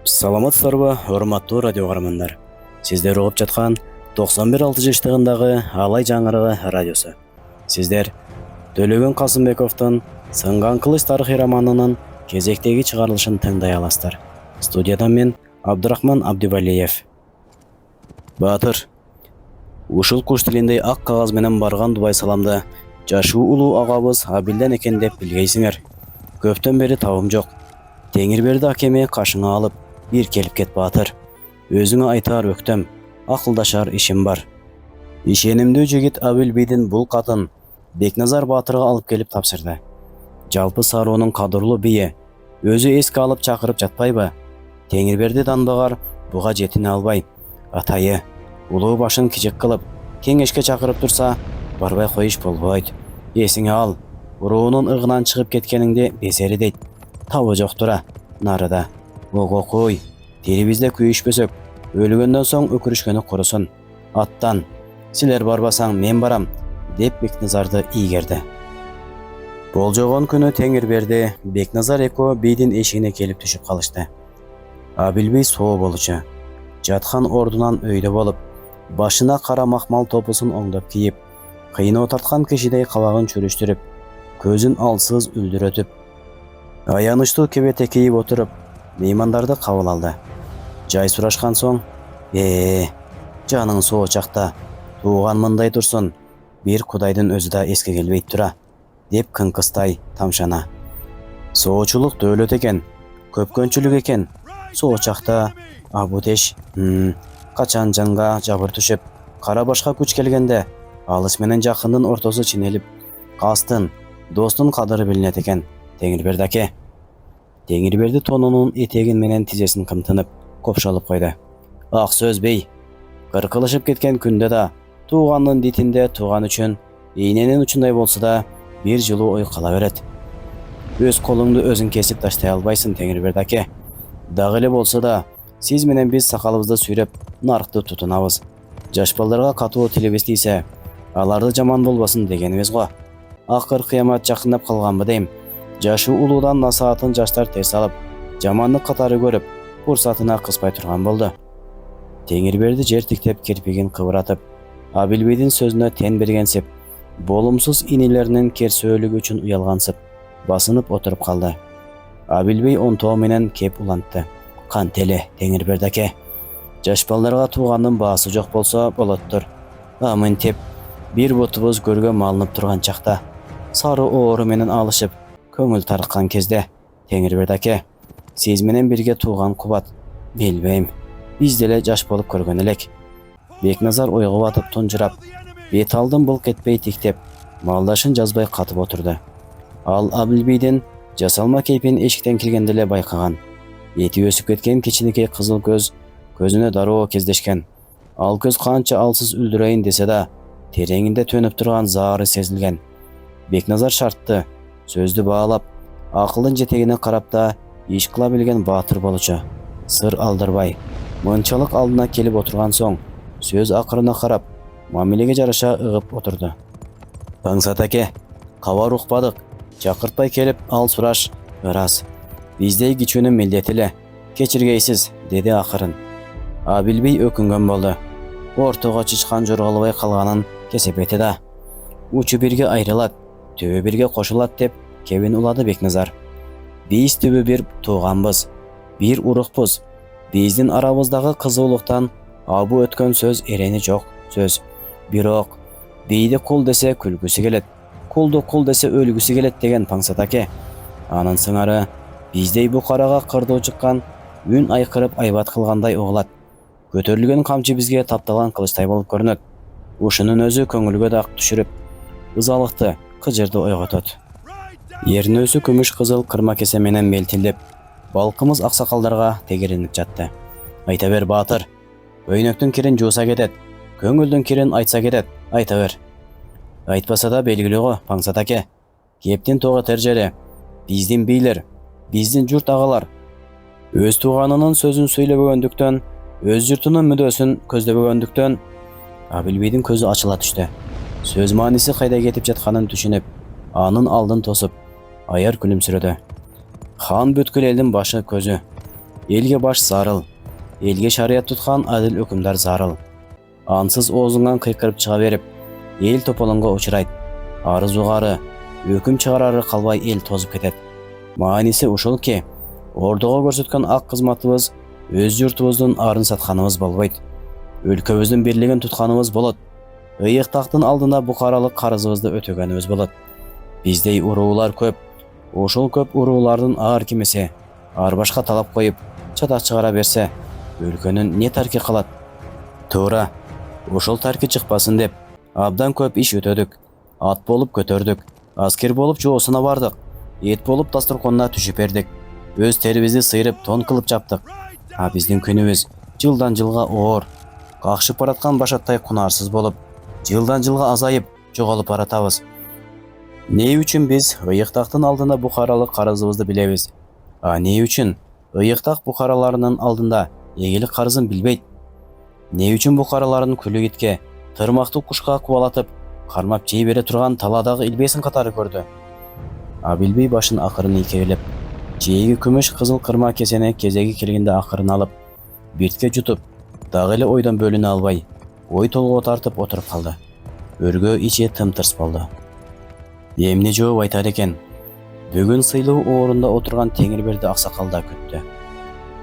Саламатсыздарбы, урматтуу радио каармандар. Сиздер угуп жаткан 91 жаштыгындагы Алай жаңырыгы радиосу. Сиздер Төлөгөн Касымбековдун Сынган кылыч тарыхый романынын кезектеги чыгарылышын тыңдай аласыздар. Студиядан мен Абдурахман Абдивалиев. Батыр, ушул куш тилиндей ак кагаз менен барган Дубай саламды жашуу улуу агабыз Абилден экен деп билгейсиңер. Көптөн бери табым жок. Теңирберди акеме кашыңа алып, бир келип кет Батыр. Өзүңө айтар өктөм, акылдашар ишим бар. Ишенимдүү жигит Абил бийдин бул катын Бекназар Батырга алып келип тапшырды. Жалпы Саруунун кадырлуу бийи өзү эске алып чакырып жатпайбы? Теңирберди данбагар буга жетине албай, атайы улуу башын кичик кылып, кеңешке чакырып турса, барбай коюш болбойт. Эсиңе ал, уруунун ыгынан чыгып кеткениңди безери дейт. Табы жоктура, нарыда. Ого кой, терибизде күйүшпөсөк, өлгөндөн соң өкүрүшкөнү курусун. Аттан, силер барбасаң мен барам, деп Бекназарды ийгерди. Болжогон күнү Теңирберди, Бекназар экөө бийдин эшигине келип түшүп калышты. Абил бий соо болчу. Жаткан ордунан өйдө болуп, башына кара махмал топусун оңдоп кийип, кыйноо тарткан кишидей кабагын чүрүштүрүп, көзүн алсыз үлдүрөтүп, аянычтуу кебете кийип отуруп, меймандарды кабыл алды. Жай сурашкан соң, жаның соо чакта, тууган мындай турсун, бир Кудайдын өзү да эске келбейт тура, деп кыңкыстай тамшана. Соочулук дөөлөт экен, көпкөнчүлүк экен, соо чакта, абутеш, качан жанга жабыр түшүп, кара башка күч келгенде, алыс менен жакындын ортосу чинелип, кастын, достун кадыры билинет экен, Теңирберди аке. Теңирберди тонунун этегин менен тизесин кымтынып, копшалып койду. Ак сөз бей. Кыркылышып кеткен күндө да, туугандын дитинде тууган үчүн, ийненин учундай болсо да, бир жылуу ой кала берет. Өз колуңду өзүң кесип таштай албайсың, Теңирберди аке. Дагы эле болсо да, сиз менен биз сакалыбызды сүйрөп, наркты тутунабыз. Жаш балдарга катуу тилибиз тийсе, аларды жаман болбасын дегенибиз го. Акыр кыямат жакындап калганбы дейм. Жашы улуудан насаатын жаштар терс алып, жамандык катары көрүп, фурсатына кыспай турган болду. Теңирберди жер тиктеп кирпигин кыбыратып, Абил бийдин сөзүнө тен бергенсип, болумсуз инилеринин керсөөлүгү үчүн уялгансып, басынып отуруп калды. Абил бей онтоо менен кеп улантты. Кантеле, Теңирберди аке. Жаш балдарга туугандын баасы жок болсо болоттур. Амынтип, бир бутубуз көргө малынып турган чакта, сары оору менен алышып, көңүл тарыккан кезде, Теңирберди аке, сиз менен бирге тууган кубат, билбейм, биз деле жаш болуп көргөн элек. Бекназар ойго батып тунжурап, бет алдын былк этпей тиктеп, малдашын жазбай катып отурду. Ал Абил бийдин жасалма кейпин эшиктен киргенде эле байкаган. Эти өсүп кеткен кичинекей кызыл көз көзүнө дароо кездешкен. Ал көз канча алсыз үлдүрөйүн десе да, тереңинде төнүп турган заары сезилген. Бекназар шартты, сөздү баалап, акылдын жетегине карап да иш кыла билген баатыр болчу. Сыр алдырбай, мынчалык алдына келип отурган соң, сөз акырына карап, мамилеге жараша ыгып отурду. Паңсат аке, кабар укпадык, чакыртпай келип ал сураш ырас. Биздей кичүүнүн милдети эле, кечиргейсиз, деди акырын. Абил бей өкүнгөн болду. Ортого чычкан жорголобой калганын кесепети да. Учу бирге айрылат, түбү бирге кошулат деп кебин улады Бекназар. Биз түбү бир тууганбыз, бир урукпуз. Биздин арабыздагы кызуулуктан абы өткөн сөз эрени жок сөз. Бирок бийди кул десе күлгүсү келет, кулду кул десе өлгүсү келет деген Паңсат аке. Анын сыңары биздей букарага кырдуу чыккан, үн айкырып айбат кылгандай угулат. Көтөрүлгөн камчы бизге тапталган кылычтай болуп көрүнөт. Ушунун өзү көңүлгө дак түшүрүп, ызалыкты, кыжырды ойготот. Эрнөөсү күмүш кызыл кырма кесе менен мелтилдеп, балкымыз аксакалдарга тегеренип жатты. Айта бер Баатыр, өйнөктүн кирин жууса кетет, көңүлдүн кирин айтса кетет, айта бер. Айтпаса да белгилүү го, Паңсат аке. Кептин тоого тер жери, биздин бийлер, биздин журт агалар өз тууганынын сөзүн сүйлөбөгөндүктөн, өз журтунун мүдөөсүн көздөбөгөндүктөн, Абил бийдин көзү ачыла түштү. Сөз мааниси кайда кетип жатканын түшүнүп, анын алдын тосуп, аяр күлүмсүрөдү. Хан бүткүл элдин башы көзү. Elge baş zarıl. Elge şariat tutkан adil hükümdar zarıl. Ansız oğuzundan kıykırıp çığa berip, el topalonga uçurayt. Arız uğarı, hüküm çıgarары kalbay el tozup ketet. Manisi uşul ki, orduğa көрсөткөн ак кызматыбыз өз журтубуздун арын сатканыбыз болбойт. Өлкөбүздүн бирлигин тутканыбыз болот. Ыйык тактын алдында букаралык карызыбызды өтөгөнүбүз болот. Биздей уруулар көп. Ошол көп уруулардын ар кимиси ар башка талап коюп, чатак чыгара берсе, өлкөнүн не тарки калат? Туура, ошол тарки чыкпасын деп абдан көп иш өтөдүк. Ат болуп көтөрдүк, аскер болуп жоосуна бардык, эт болуп дасторконуна түшүп бердик. Өз терибизди сыйрып тон кылып чаптык. А биздин күнүбүз жылдан жылга оор, какшып бараткан башаттай кунарсыз болуп, жылдан жылга азайып, жоголуп баратабыз. Не үчүн биз ыйык тактын алдында бухаралык карызыбызды билебиз? А не үчүн ыйык так бухараларынын алдында эгелик карызын билбейт? Не үчүн бухараларын күлүгитке, тырмактуу кушка кубалатып, кармап жей бере турган таладагы илбесин катары көрдү? А билбей башын акырын ийкелеп, жээги күмүш кызыл кырма кесени кезеги келгенде акырын алып, биртке жутуп, дагы эле ойдон бөлүнө албай, ой толгоо тартып отуруп калды. Өргө ичи тым-тырс болду. Эмне жооп айтар экен? Бүгүн сыйлуу орунда отурган Теңирберди аксакал да күттү.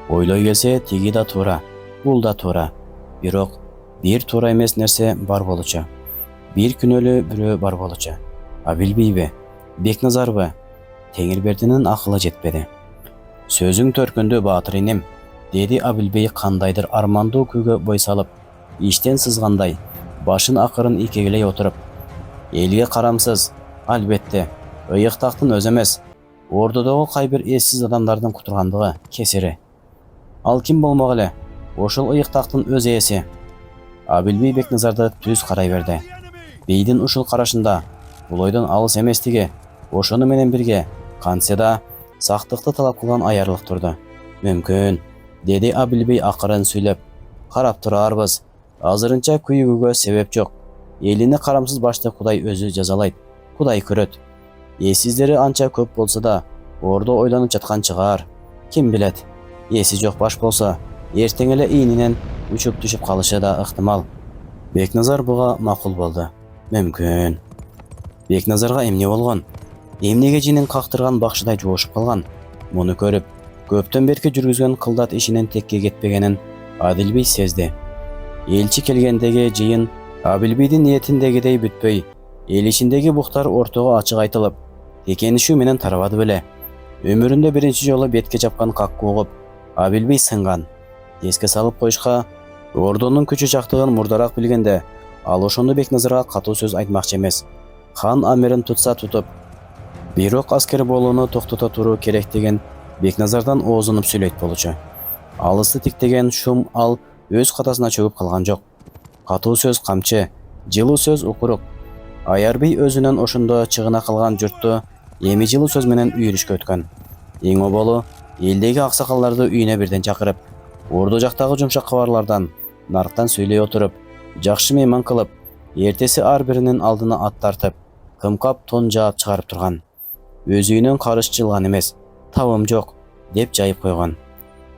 Ойлой келсе, тиги да туура, бул да туура. Бирок бир туура эмес нерсе бар болчу. Бир күнөөлүү бирөө бар болчу. А билбейби? Бекназарбы? Теңирбердинин акылы жетпеди. Сөзүң төркүндө баатыр инем, деди Абилбей кандайдыр армандуу күйгө бой салып, иштен сызгандай, башын акырын ийкегелей отуруп. Элге карамсыз, албетте, ыйык тактын өзү эмес, ордодогу кай бир эссиз адамдардын кутургандыгы кесири. Ал ким болмок эле? Ошол ыйык тактын өз ээси. Абилбей Бекназарды түз карай берди. Бейдин ушул карашында бул ойдон алыс эместиги, ошону менен бирге кантсе да сактыкты талап кылган аярлык турду. Мүмкүн, деди Абилбей акырын сүйлөп. Карап турарбыз. Азырынча күйүүгө себеп жок. Элине карамсыз башты Кудай өзү жазалайт. Кудай көрөт. Эсиздери анча көп болсо да, ордо ойлонуп жаткан чыгар. Ким билет? Эси жок баш болсо, эртең эле ийининен учуп түшүп калышы да ыктымал. Бекназар буга макул болду. Мүмкүн. Бекназарга эмне болгон? Эмнеге жинин кактырган бакшыдай жоошуп калган? Муну көрүп, көптөн берки жүргүзгөн кылдат ишинин текке кетпегенин Адилбей сезди. Элчи келгендеги жыйын Абилбейдин ниетиндегидей бүтпөй, эл ичиндеги буктар ортого ачык айтылып, текенишүү менен тарабады беле. Өмүрүндө биринчи жолу бетке чапкан какку угуп, Абилбей сынган. Эске салып коюшка, ордонун күчү жактыгын мурдараак билгенде, ал ошондо Бекназарга катуу сөз айтмакчы эмес. Хан амирин тутса тутуп, бирок аскер болууну токтото туруу керек деген Бекназардан оозунуп сүйлөйт болчу. Алысты тиктеген шум ал өз катасына чөгүп калган жок. Катуу сөз камчы, жылуу сөз укурук. Аярбей өзүнөн ошондо чыгына калган журтту эми жылуу сөз менен үйүрүшкө өткөн. Эң оболу элдеги аксакалдарды үйүнө бирден чакырып, ордо жактагы жумшак кабарлардан нарктан сүйлөй отуруп, жакшы мейман кылып, эртеси ар биринин алдына ат тартып, кымкап тон жаап чыгарып турган. Өз үйүнөн карыш жылган эмес, табым жок деп жайып койгон.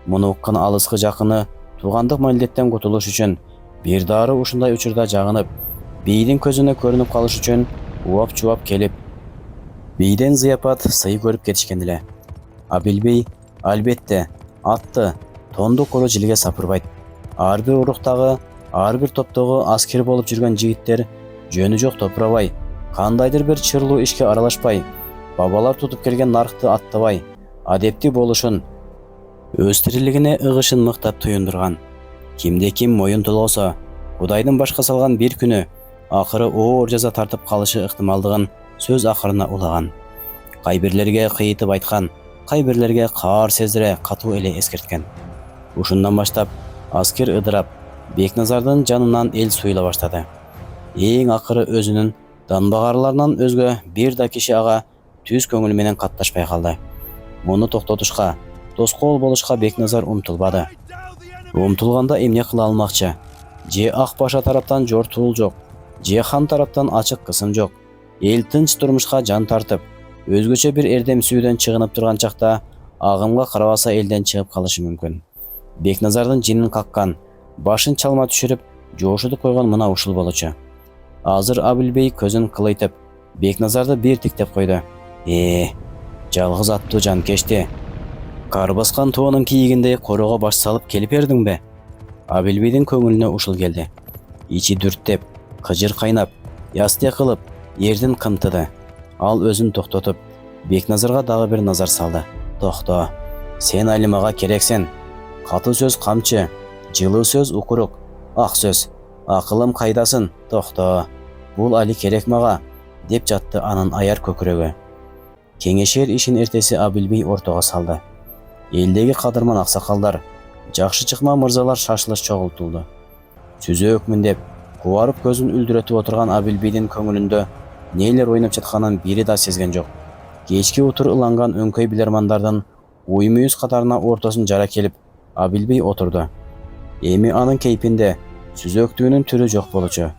Муну уккан алыскы жакыны туугандык мамилеттен кутулуш үчүн бир дары ушундай учурда жагынып, бийдин көзүнө көрүнүп калыш үчүн уап-чубап келип, бийден зыяпат сый көрүп кетишкен эле. Абилбей албетте атты, тонду кору жилге сапырбайт. Ар бир уруктагы, ар бир топтогу аскер болуп жүргөн жигиттер жөнү жок топурабай, кандайдыр бир чырлуу ишке аралашпай, бабалар тутуп келген наркты аттабай, адепти болушун, өз тирилигине ыгышын мыктап туюндурган. Кимде ким моюн толгосо, Кудайдын башка салган бир күнү акыры оор жаза тартып калышы ыктымалдыгын сөз акырына улаган. Кай бирлерге кыйытып айткан, кай бирлерге каар сездире катуу эле эскерткен. Ушундан баштап аскер ыдырап, Бекназардын жанынан эл суйла баштады. Эң акыры өзүнүн данбагарларынан өзгө бир да киши ага түз көңүл менен катташпай калды. Муну токтотушка, тоскоол болушка Бекназар умтулбады. Умтулганда эмне кыла алмакчы? Же ак баша тараптан жортуул жок, же хан тараптан ачык кысым жок. Эл тынч турмушка жан тартып, өзгөчө бир эрдем сүйдөн чыгынып турган чакта агымга карабаса элден чыгып калышы мүмкүн. Бекназардын жинин каккан, башын чалма түшүрүп, жошутуп койгон мына ушул болчу. Азыр Абилбей көзүн кылыйтып, Бекназарды бир тиктеп койду. Жалгыз аттуу жанкешти. Кар баскан тоонун кийигиндей корого баш салып келип бердиңби? Абилбейдин көңүлүнө ушул келди. Ичи дүрттеп, кыжыр кайнап, ясте кылып, эрдин кымтыды. Ал өзүн токтотуп, Бекназарга дагы бир назар салды. Токто, сен али мага керексиң. Катуу сөз камчы, жылуу сөз укурук, ак сөз. Акылым кайдасын? Токто, бул али керек мага, деп жатты анын аяр көкүрөгү. Кеңешер ишин эртеси Абилбей ортого салды. Элдеги кадырман аксакалдар, жакшы чыкма мырзалар шашылыш чогултулду. Сүзөкмүн деп, кубарып көзүн үлдүрөтүп отурган Абилбейдин көңүлүндө нелер ойноп жатканын бири да сезген жок. Кечки утур ыланган өңкөй билермандардын уй-мүйүз катарына ортосун жара келип, Абилбей отурду. Эми анын кейпинде сүзөктүүнүн түрү жок болчу.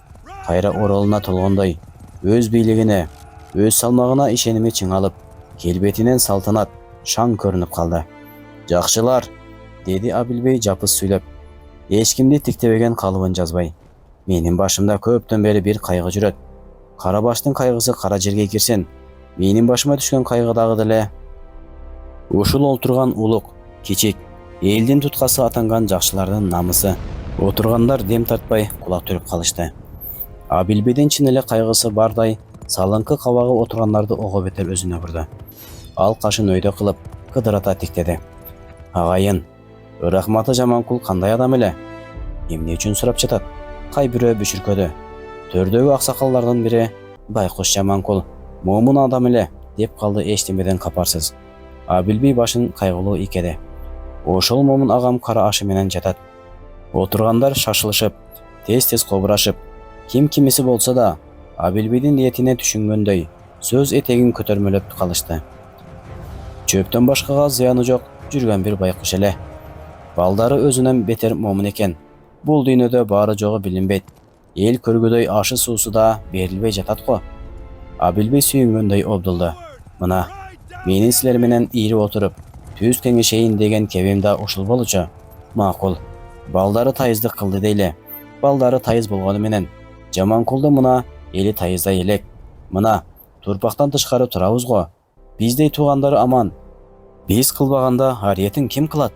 Кайра оролуна толгондой, өз бийлигине, өз салмагына ишеними чыңалып, келбетинен салтанат, шаң көрүнүп калды. Жакшылар, деди Абилбей жапыз сүйлөп, эч кимди тиктебеген калыбын жазбай. Менин башымда көптөн бери бир кайгы жүрөт. Кара баштын кайгысы кара жерге кирсин, менин башыма түшкөн кайгы дагы деле ушул олтурган улук, кичик, элдин туткасы атанган жакшылардын намысы. Отургандар дем тартпай кулак түрүп калышты. Абилбейдин чын эле кайгысы бардай, салыңкы кабагы отургандарды ого бетер өзүнө бурду. Ал кашын өйдө кылып, кыдырата тиктеди. Агайын, Рахматы Жаманкул кандай адам эле? Эмне үчүн сурап жатат? Кай бирөө бүшүркөдү. Төрдөгү аксакалдардын бири Байкуш Жаманкул момун адам эле, деп калды эчтемеден капарсыз. Абилбей башын кайгылуу ийкеди. Ошол момун агам кара ашы менен жатат. Отургандар шашылышып, тез-тез кобурашып, ким кимиси болсо да Абилбейдин ниетине түшүнгөндөй сөз этегин көтөрмөлөп калышты. Чөптөн башкага зыяны жок жүргөн бир байкуш эле. Балдары өзүнөн бетер момун экен. Бул дүйнөдө баары жогу билинбейт. Эл көргүдөй ашы суусу да берилбей жатат го. Абилбей сүйүнгөндөй обдулду. Мына, менин силер менен ийри отуруп, түз кеңешейин деген кебим да ушул болчу. Макул. Балдары тайыздык кылды дейли. Балдары тайыз болгону менен Жаманкулду мына эли тайыздай элек. Мына, турпактан тышкары турабыз го. Биздей туугандары аман. Биз кылбаганда ариетин ким кылат?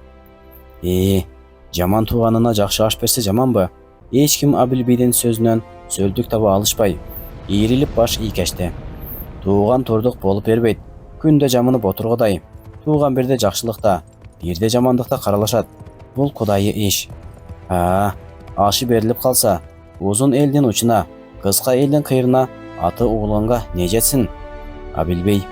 Жаман тууганына жакшы аш берсе жаманбы? Эч ким Абилбейдин сөзүнөн сөлдүк таба алышпай, ийрилип баш ийкешти. Тууган тордук болуп бербейт. Күндө жамынып отургодай. Тууган бирде жакшылыкта, бирде жамандыкта каралашат. Бул кудайы иш. Ашы берилип калса, узун элдин учуна, кыска элдин кыйрына аты угулганга не жетсин? Абилбей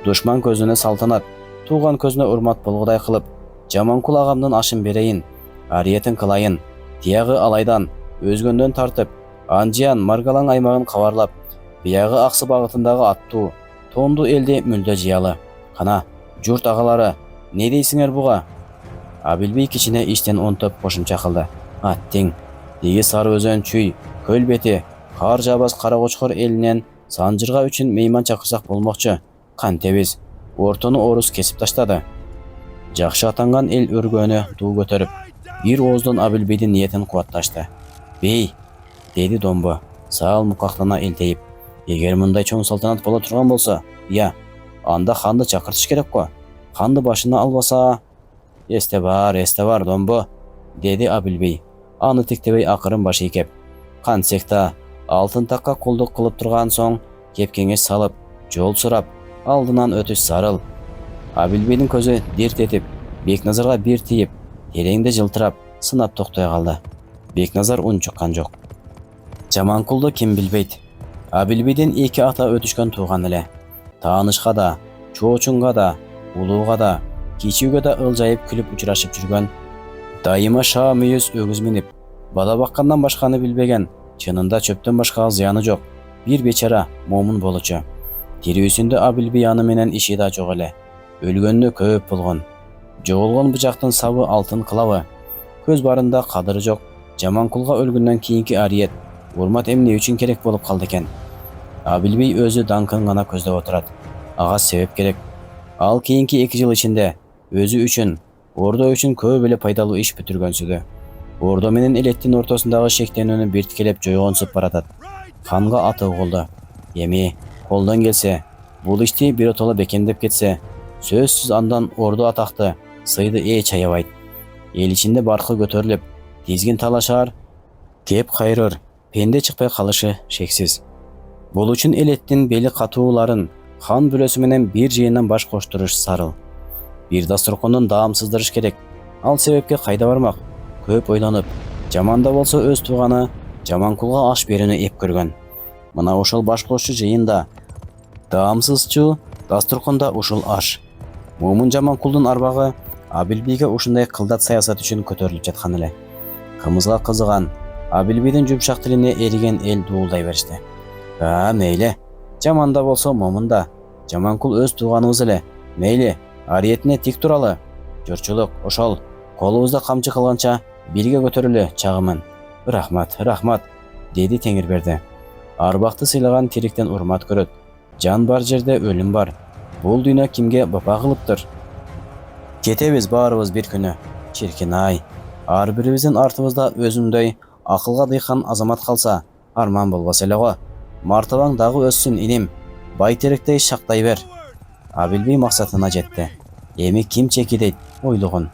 душман көзүнө салтанат, тууган көзүнө урмат болгудай кылып, Жаманкул агамдын ашын берейин, ариетин кылайын, тиягы алайдан, өзгөндөн тартып, Анжиян Маргалаң аймагын кабарлап, биягы аксы багытындагы аттуу, тонду элди мүлдө жыялы. Кана, журт агалары, не дейсиңер буга? Абилбей кичине иштен онтоп кошумча кылды. Аттиң, деги сары өзөн чүй, көл бети, кар жабас кара кочкор элинен санжырга үчүн мейман чакырсак болмокчу. Кантебиз, ортону орус кесип таштады. Жакшы атанган эл өргөнү дуу көтөрүп, бир ооздон Абилбейдин ниетин кубатташты. Бей, деди Домбо, саал мукактана элтейип, эгер мындай чоң салтанат боло турган болсо, анда ханды чакыртыш керек го. Ханды башына албаса, эсте бар, Домбо, деди Абилбей. Аны тиктебей акырын баш ийкеп, кантсекта алтын такка кулдук кылып турган соң, кеп кеңеш салып, жол сурап, алдынан өтүш зарыл. Абилбейдин көзү дирт этип, Бекназарга бир тийип, тереңде жылтырап, сынап токтой калды. Бекназар унчуккан жок. Жаманкулду ким билбейт. Абилбейдин эки ата өтүшкөн тууган эле. Таанышка да, чоочунга да, улууга да, кичүүгө да ылжайып күлүп учурашып жүргөн, дайыма шаа мүйүз өгүз минип, бала баккандан башканы билбеген, чынында чөптөн башкага зыяны жок бир бечара момун болчу. Тирүүсүндө Абилбей аны менен иши да жок эле. Өлгөнү көп болгон. Жоголгон бычактын сабы алтын кылабы. Көз барында кадыры жок. Жаманкулга өлгөндөн кийинки ариет, урмат эмне үчүн керек болуп калды экен? Абилбей өзү даңкын гана көздөп отурат. Ага себеп керек. Ал кийинки 2 жыл ичинде өзү үчүн, Ордо үчүн көп эле пайдалуу иш бүтүргөнсүдө. Ордо менен элеттин ортосундагы шектенүүнү бирткелеп жойгонсуп баратат. Ханга аты угулду. Эми колдон келсе, бул ишти биротоло бекемдеп кетсе, сөзсүз андан Ордо атакты сыйды эч аябайт. Эл ичинде баркы көтөрүлүп, тизгин талашаар, кеп кайрыр, пенде чыкпай калышы шексиз. Бул үчүн элеттин бели катууларын хан бүлөсү менен бир жыйындан баш коштуруш зарыл. Бир дасторкондон даам сыздырыш керек. Ал себепке кайда бармак? Көп ойлонуп, жаманда болсо өз тууганы Жаманкулга аш берүүнү эп көргөн. Мына ошол баш кошчу жыйында даамсызчу дасторконда ушул аш. Момун Жаманкулдун арбагы Абилбийге ушундай кылдат саясат үчүн көтөрүлүп жаткан эле. Кымызга кызыган, Абилбийдин жумшак тилине эриген эл дуулдай беришти. Мейли, жаманда болсо момунда. Жаманкул өз тууганыбыз эле. Мейли, ариетине тик туралы. Журчулук, ошол колубузда камчы кылганча бирге көтөрүлө чагымын. Рахмат, деди Теңирберди. Арбакты сыйлаган тириктен урмат көрөт. Жан бар жерде өлүм бар. Бул дүйнө кимге бапа кылыптыр? Кетебиз баарыбыз бир күнү. Чиркин-ай, ар бирибиздин артыбызда өзүмдөй акылга дыйкан азамат калса, арман болбос эле го. Мартабаң дагы өссүн иним, байтеректей шактай бер. Абилбей максатына жетти. Эми ким чекидейт ойлугун?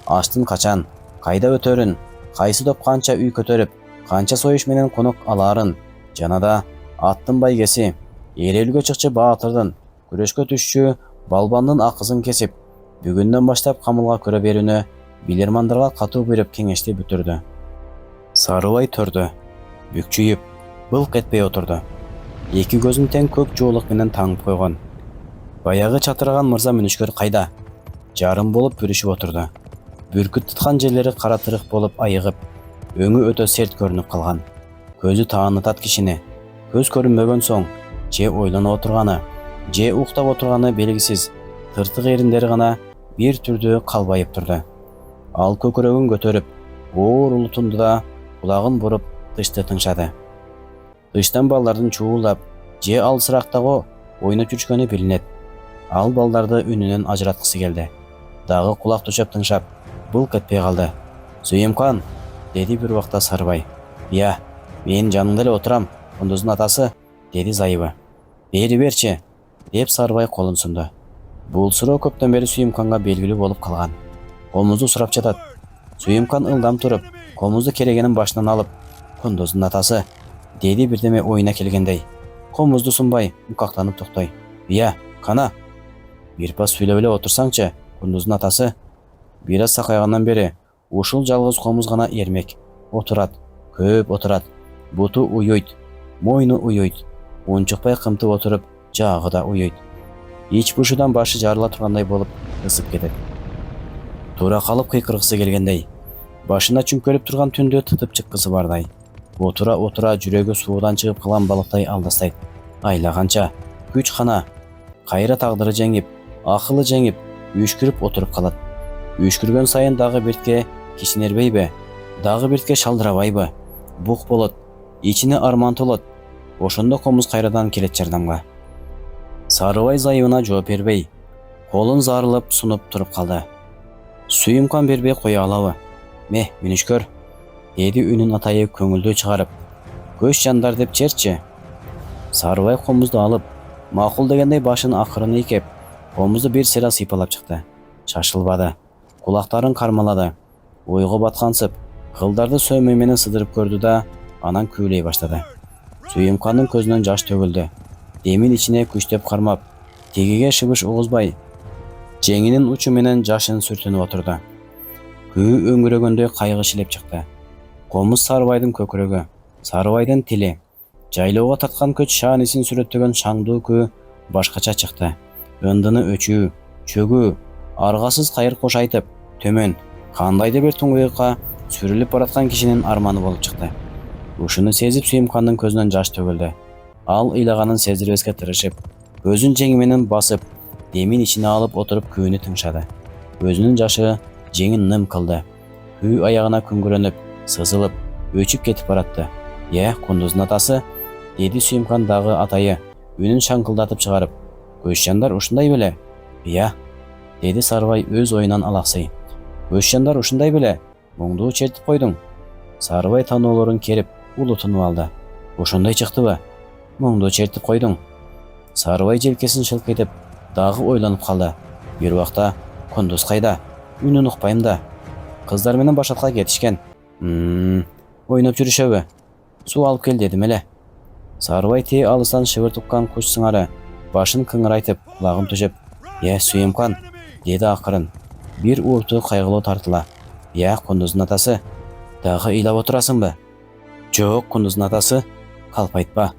Аштын качан, кайда өтөрүн, кайсы топ канча үй көтөрүп, канча союш менен конок алаарын, жана да аттын байгеси, эрелгө чыкчы баатырдын, күрөшкө түшчү балбандын акызын кесип, бүгүндөн баштап камылга көрө берүүнү билермандарга катуу буйруп кеңешти бүтүрдү. Сарыбай төрдү, бүкчүйүп, былк этпей отурду. Эки көзүн тең көк жуулук менен таңып койгон. Баягы чатыраган мырза мүнүшкөр кайда? Жарым болуп бүрүшүп отурду. Бүркүт туткан жерлери кара тырык болуп айыгып, өңү өтө серт көрүнүп калган. Көзү таанытат кишини. Көз көрүнбөгөн соң, же ойлонуп отурганы, же уктап отурганы белгисиз. Тыртык эриндери гана бир түрдүү калбайып турду. Ал көкөрөгүн көтөрүп, оор улутунду да кулагын буруп тышты тыңшады. Тыштан балдардын чуулап, же алысырактагы ойноп жүрүшкөнү билинет. Ал балдарды үнүнөн ажыраткысы келди. Дагы кулак түшөп тыңшап, былк этпей калды. Сүйүмкан, деди бир убакта Сарыбай. Я, мен жаныңда эле отурам, Кундуздун атасы, деди Зайыбы. Бери берчи, деп Сарыбай колун сунду. Бул суроо көптөн бери Сүйүмканга белгилүү болуп калган. Комузду сурап жатат. Сүйүмкан ылдам туруп, комузду керегенин башынан алып, Кундуздун атасы, деди бирдеме оюна келгендей. Комузду сунбай, мукактанып токтой. Я, кана. Бир пас сүйлөп эле отурсаңчы, Кундуздун атасы. Бир аз сакайгандан бери ушул жалгыз комуз гана эрмек. Отурат, көп отурат. Буту уюйт, мойну уюйт. Унчукпай кымтып отуруп, жагы да уюйт. Ич бушудан башы жарыла тургандай болуп ысып кетет. Тура калып кыйкыргысы келгендей. Башына чүңкөлүп турган түндү тытып чыккысы бардай. Отура жүрөгү суудан чыгып калган балыктай алдастайт. Айлаганча күч кана. Кайра тагдыры жеңип, акылы жеңип, үшкүрүп отуруп калат. Үшкүргөн сайын дагы биртке кичинербейби? Дагы биртке шалдырабайбы? Бук болот, ичине арман толот. Ошондо комуз кайрадан келет жардамга. Сарыбай Зайыбына жооп бербей, колун зарылып сунуп туруп калды. Сүйүмкан бербей кое алабы? Мүнүшкөр, деди үнүн атайып көңүлдүү чыгарып. Көч жандар деп черчи. Сарыбай комузду алып, макул дегендей башын акырын ийкеп, комузду бир сыйра сыйпалап чыкты. Шашылбады. Кулактарын кармалады. Ойго баткансып, кылдарды сөөмөй менен сыдырып көрдү да, анан күйлөй баштады. Сүйүмкандын көзүнөн жаш төгүлдү. Демин ичине күчтөп кармап, тегиге шыбыш угузбай, жеңинин учу менен жашын сүртүнүп отурду. Күү өңүрөгөндөй кайгы шилеп чыкты. Комуз Сарыбайдын көкүрөгү, Сарыбайдын тили. Жайлоого тарткан көч шаанисин сүрөттөгөн шаңдуу күү башкача чыкты. Ындыны өчүү, чөгүү, аргасыз кайыр кош айтып, төмөн, кандайдыр бир туңгуюкка сүрүлүп бараткан кишинин арманы болуп чыкты. Ушуну сезип Сүйүмкандын көзүнөн жаш төгүлдү. Ал ыйлаганын сездирбеске тырышып, көзүн жеңи менен басып, демин ичине алып отуруп күүнү тыңшады. Өзүнүн жашы жеңин ным кылды. Күү аягына күңгүрөнүп, сызылып, өчүп кетип баратты. Кундуздун атасы, деди Сүйүмкан дагы атайы, үнүн шаңкылдатып чыгарып. Көч жандар ушундай беле? деди Сарыбай өз оюнан алаксый. Көшжандар ушундай беле, муңду чертип койдуң. Сарыбай таноолорун керип, улутунуп алды. Ошондой чыктыбы? Муңду чертип койдуң. Сарыбай желкесин шылкыйтып, дагы ойлонуп калды. Бир убакта Кундуз кайда? Үнүн укпайм да. Кыздар менен башатка кетишкен. Ойноп жүрүшөбү? Суу алып кел дедим эле. Сарыбай тээ алыстан шыбыр туккан куш сыңары башын кыңырайтып, кулагын түшөп, Сүйүмкан, деди акырын. Бир ууртуу кайгылуу тартыла. Кундуздун атасы, дагы ыйлап отурасыңбы? Жок, Кундуздун атасы, калпайтпа.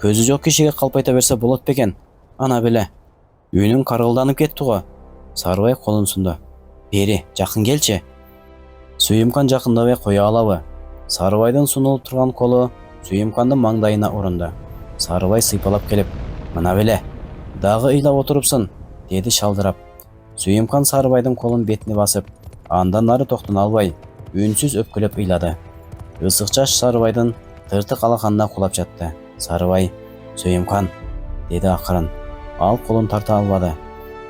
Көзү жок кишиге калпайта берсе болот бекен. Ана беле. Үнүң каргылданып кетти го. Сарыбай колун сунду. Бери, жакын келчи. Сүйүмкан жакындабай кое алабы? Сарыбайдын сунулуп турган колу Сүйүмкандын маңдайына урунду. Сарыбай сыйпалап келип, мына беле, дагы ыйлап отурупсың, деди шалдырап. Сүйүмкан Сарыбайдын колун бетине басып, андан ары токтоно албай, үнсүз өпкөлөп ыйлады. Ысык чач Сарыбайдын тыртык алаканына кулап жатты. Сарыбай, Сүйүмкан, деди акырын. Ал колун тарта албады.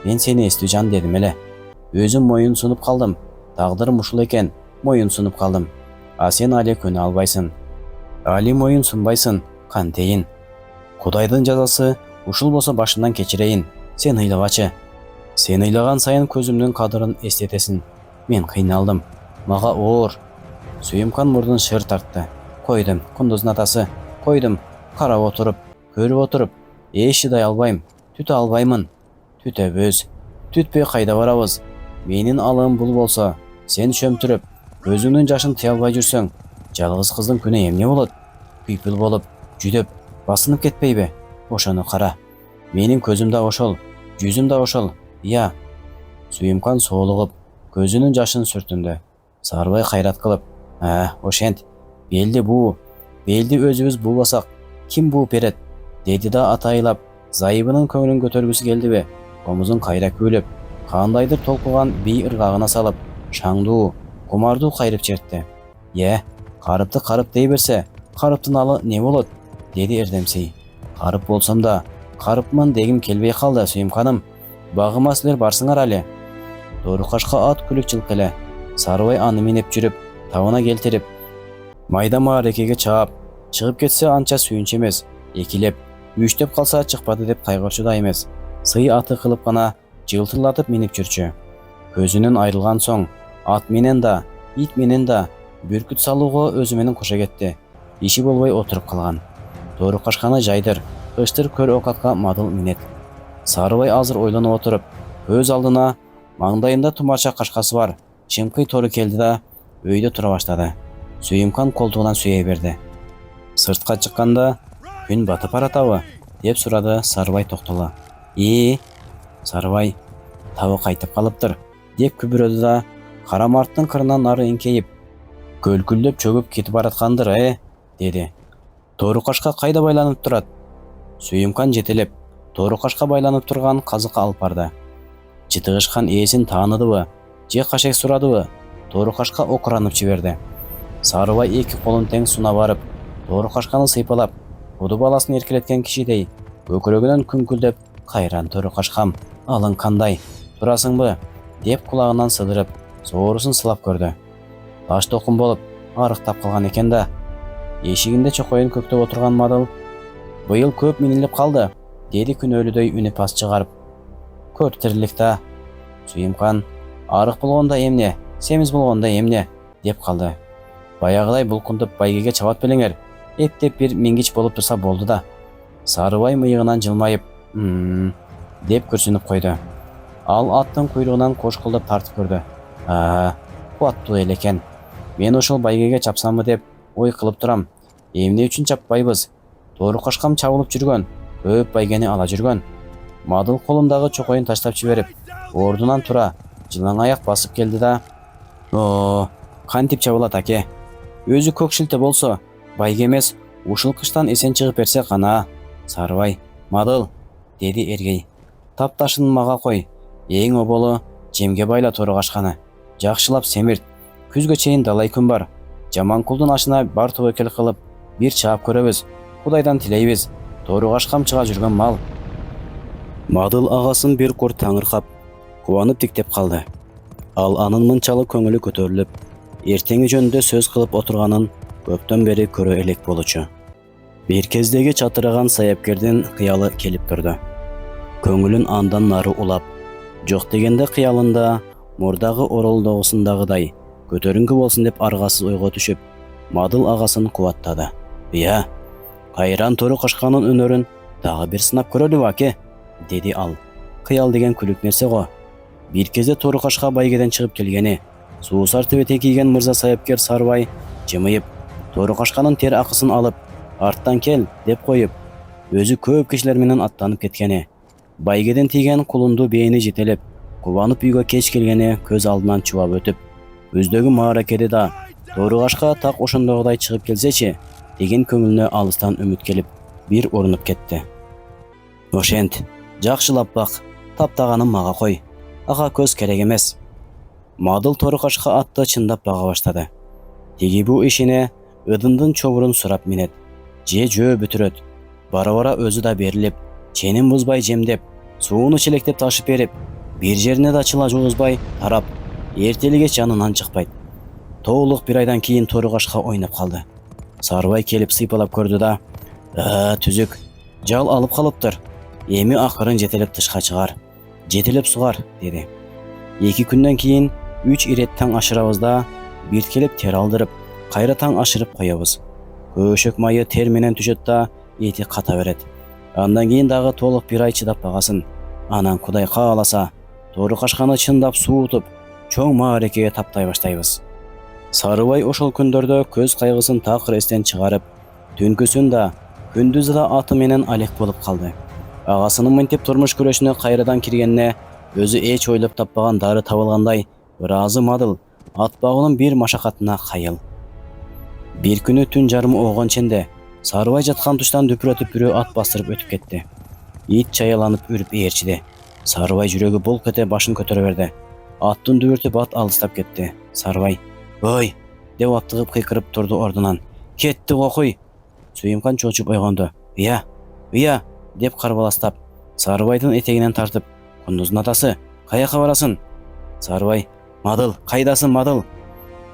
Мен сени эстүү жан дедим эле. Өзүм моюн сунуп калдым. Тагдырым ушул экен, моюн сунуп калдым. А сен али көнө албайсың. Али моюн сунбайсың, кантейин. Кудайдын жазасы ушул болсо башымдан кечирейин. Сен ыйлабачы. Сен ыйлаган сайын көзүмдүн кадырын эстетесиң. Мен кыйналдым. Мага оор. Сүйүмкан мурдун шыр тартты. Койдум, Кундуздун атасы. Койдум. Карап отуруп, көрүп отуруп, шыдай албайм. Түтө албаймын. Түтөбүз. Түтпөй кайда барабыз? Менин алым бул болсо, сен шөмтүрүп, көзүңдүн жашын тыя албай жүрсөң, жалгыз кыздын күнү эмне болот? Пүйпүл болуп, жүдөп, басынып кетпейби? Ошону кара. Менин көзүм да ошол, жүзүм да ошол. Сүйүмкан соолугуп, көзүнүн жашын сүртүндү. Сарыбай кайрат кылып, ошент. Белди буу. Белди өзүбүз булбасак, ким бууп берет? Деди да атайылап, зайыбынын көңүлүн көтөргүсү келдиби? Комузун кайра күлүп, кандайдыр толкуган бий ыргагына салып, шаңдуу, кумардуу кайрып чертти. Карыпты карып дей берсе, карыптын алы не болот? Деди эрдемсей. Карып болсом да, карыпмын дегим келбей калды, Сүйүмканым. Багыма силер барсыңар али. Доорукашка ат күлүк жылкы эле. Сарыбай аны минеп жүрүп, табына келтирип, майда мааракеге чаап, чыгып кетсе анча сүйүнч эмес, экилеп, үчтөп калса чыкпады деп кайгырчу да эмес. Сый аты кылып гана жылтырлатып минип жүрчү. Көзүнөн айрылган соң, ат менен да, ит менен да бүркүт салууга өзү менен кошо кетти. Иши болбой отуруп калган. Доорукашканы жайдыр, ыштыр көр окатка мадыл минет. Сарыбай азыр ойлонуп отуруп, көз алдына маңдайында тумарча кашкасы бар чыңкый тору келди да өйдө тура баштады. Сүйүмкан колтугунан сүйөй берди. Сыртка чыкканда күн батып баратабы? Деп сурады Сарыбай токтоло. Сарыбай, табы кайтып калыптыр, деп күбүрөдү да кара марттын кырынан ары эңкейип, көлкүлдөп чөгүп кетип бараткандыр, деди. Доорукашка кайда байланып турат? Сүйүмкан жетелеп, доорукашка байланып турган казыкка алып барды. Жытыгышкан ээсин тааныдыбы, же кашек сурадыбы? Доорукашка окуранып жиберди. Сарыбай эки колун тең суна барып, доорукашканы сыйпалап, буду баласын эркелеткен кишидей көкүрөгүнөн күңкүлдеп, кайран доорукашкам, алың кандай, турасыңбы? Деп кулагынан сыдырып, соорусун сылап көрдү. Таш токун болуп, арыктап калган экен да. Эшигинде чокоюн көктөп отурган мадыл, быйыл көп минилип калды, деди күнөөлүдөй үнү пас чыгарып. Көп тирилик да. Сүйүмкан, арык болгондо эмне, семиз болгондо эмне, деп калды. Баягыдай булкунтуп байгеге чабат белеңер, эптеп бир мингич болуп турса болду да. Сарыбай мыйыгынан жылмайып, деп күрсүнүп койду. Ал аттын куйругунан кошкулдап тартып көрдү. Кубаттуу эл экен. Мен ошол байгеге чапсамбы деп ой кылып турам. Эмне үчүн чаппайбыз? Доорукашкам чабылып жүргөн, көп байгени ала жүргөн. Мадыл колундагы чокоюн таштап жиберип, ордунан тура, жылаң аяк басып келди да. Кантип чабылат аке? Өзү көк шилте болсо, байге эмес, ушул кыштан эсен чыгып берсе кана. Сарыбай, Мадыл, деди эргей. Тапташын мага кой. Эң оболу жемге байла доорукашканы. Жакшылап семирт. Күзгө чейин далай күн бар. Жаманкулдун ашына бар тобокел кылып, бир чаап көрөбүз. Кудайдан тилейбиз. Доорукашкам чыга жүргөн мал. Мадыл агасын бир кор таңыркап, кубанып тиктеп калды. Ал анын мынчалык көңүлү көтөрүлүп, эртеңи жөнүндө сөз кылып отурганын көптөн бери көрө элек болчу. Бир кездеги чатыраган саяпкердин кыялы келип турду. Көңүлүн андан нары улап, жок дегенде кыялында мурдагы оролдогусундагыдай көтөрүңкү болсун деп аргасыз ойго түшүп, Мадыл агасын кубаттады. «Я, кайран тору кашканын өнөрүн дагы бир сынап көрөлүбү, аке?» деди ал. Кыял деген күлүк нерсе го. Бир кезде тору кашка байгеден чыгып келгени, суусар тебете кийген мырза саяпкер Сарыбай жымыйып, тору кашканын тер акысын алып, арттан кел деп коюп, өзү көп кишилер менен аттанып кеткени, байгеден тийген кулунду бээни жетелеп, кубанып үйгө кеч келгени көз алдынан чубап өтүп, өздөгү мааракеде да тору кашка так ошондогудай чыгып келсечи деген көңүлүнө алыстан үмүт келип, бир урунуп кетти. Ошент, жакшылап бак, таптаганым мага кой. Ага көз керек эмес. Мадыл тору кашка атты чындап бага баштады. Тиги бу ишине ыдындын чобурун сурап минет, же жөө бүтүрөт. Бара-бара өзү да берилип, ченин бузбай жемдеп, сууну челектеп ташып берип, бир жерине да чыла жугузбай тарап, эртелиге жанынан чыкпайт. Тоолук бир айдан кийин тору кашка ойноп калды. Сарыбай келип сыйпалап көрдү да: түзүк, жал алып калыптыр. Эми акырын жетелеп тышка чыгар, жетелеп сугар, деди. 2 күндөн кийин 3 ирет таң ашырабыз да, бирткелеп тер алдырып, кайра таң ашырып коебуз. Көшөк майы тер менен түшөт да, эти ката берет. Андан кийин дагы толук бир ай чыдап багасын. Анан Кудай кааласа, тору кашканы чындап суутуп, чоң мааракеге таптай баштайбыз. Сарыбай ошол күндөрдө көз кайгысын такыр эстен чыгарып, түнкүсүн да, күндүзү да аты менен алек болуп калды. Агасынын мынтип турмуш күрөшүнө кайрадан киргенине өзү эч ойлоп таппаган дары табылгандай, ыраазы Мадыл ат багуунун бир машакатына кайыл. Бир күнү түн жарымы оогонченде Сарыбай жаткан туштан дүпүрөтүп бирөө ат бастырып өтүп кетти. Ит чаяланып үрүп ээрчиди. Сарыбай жүрөгү булк эте башын көтөрө берди. Аттын дүбүртүп ат алыстап кетти. Сарыбай: «Ой!» деп аптыгып кыйкырып турду ордунан. «Кетти кокуй!» Сүйүмкан чоочуп ойгонду. «Уя!» деп карбаластап, Сарыбайдын этегинен тартып: «Кундуздун атасы, каяка барасың?» Сарыбай: «Мадыл, кайдасың, Мадыл?»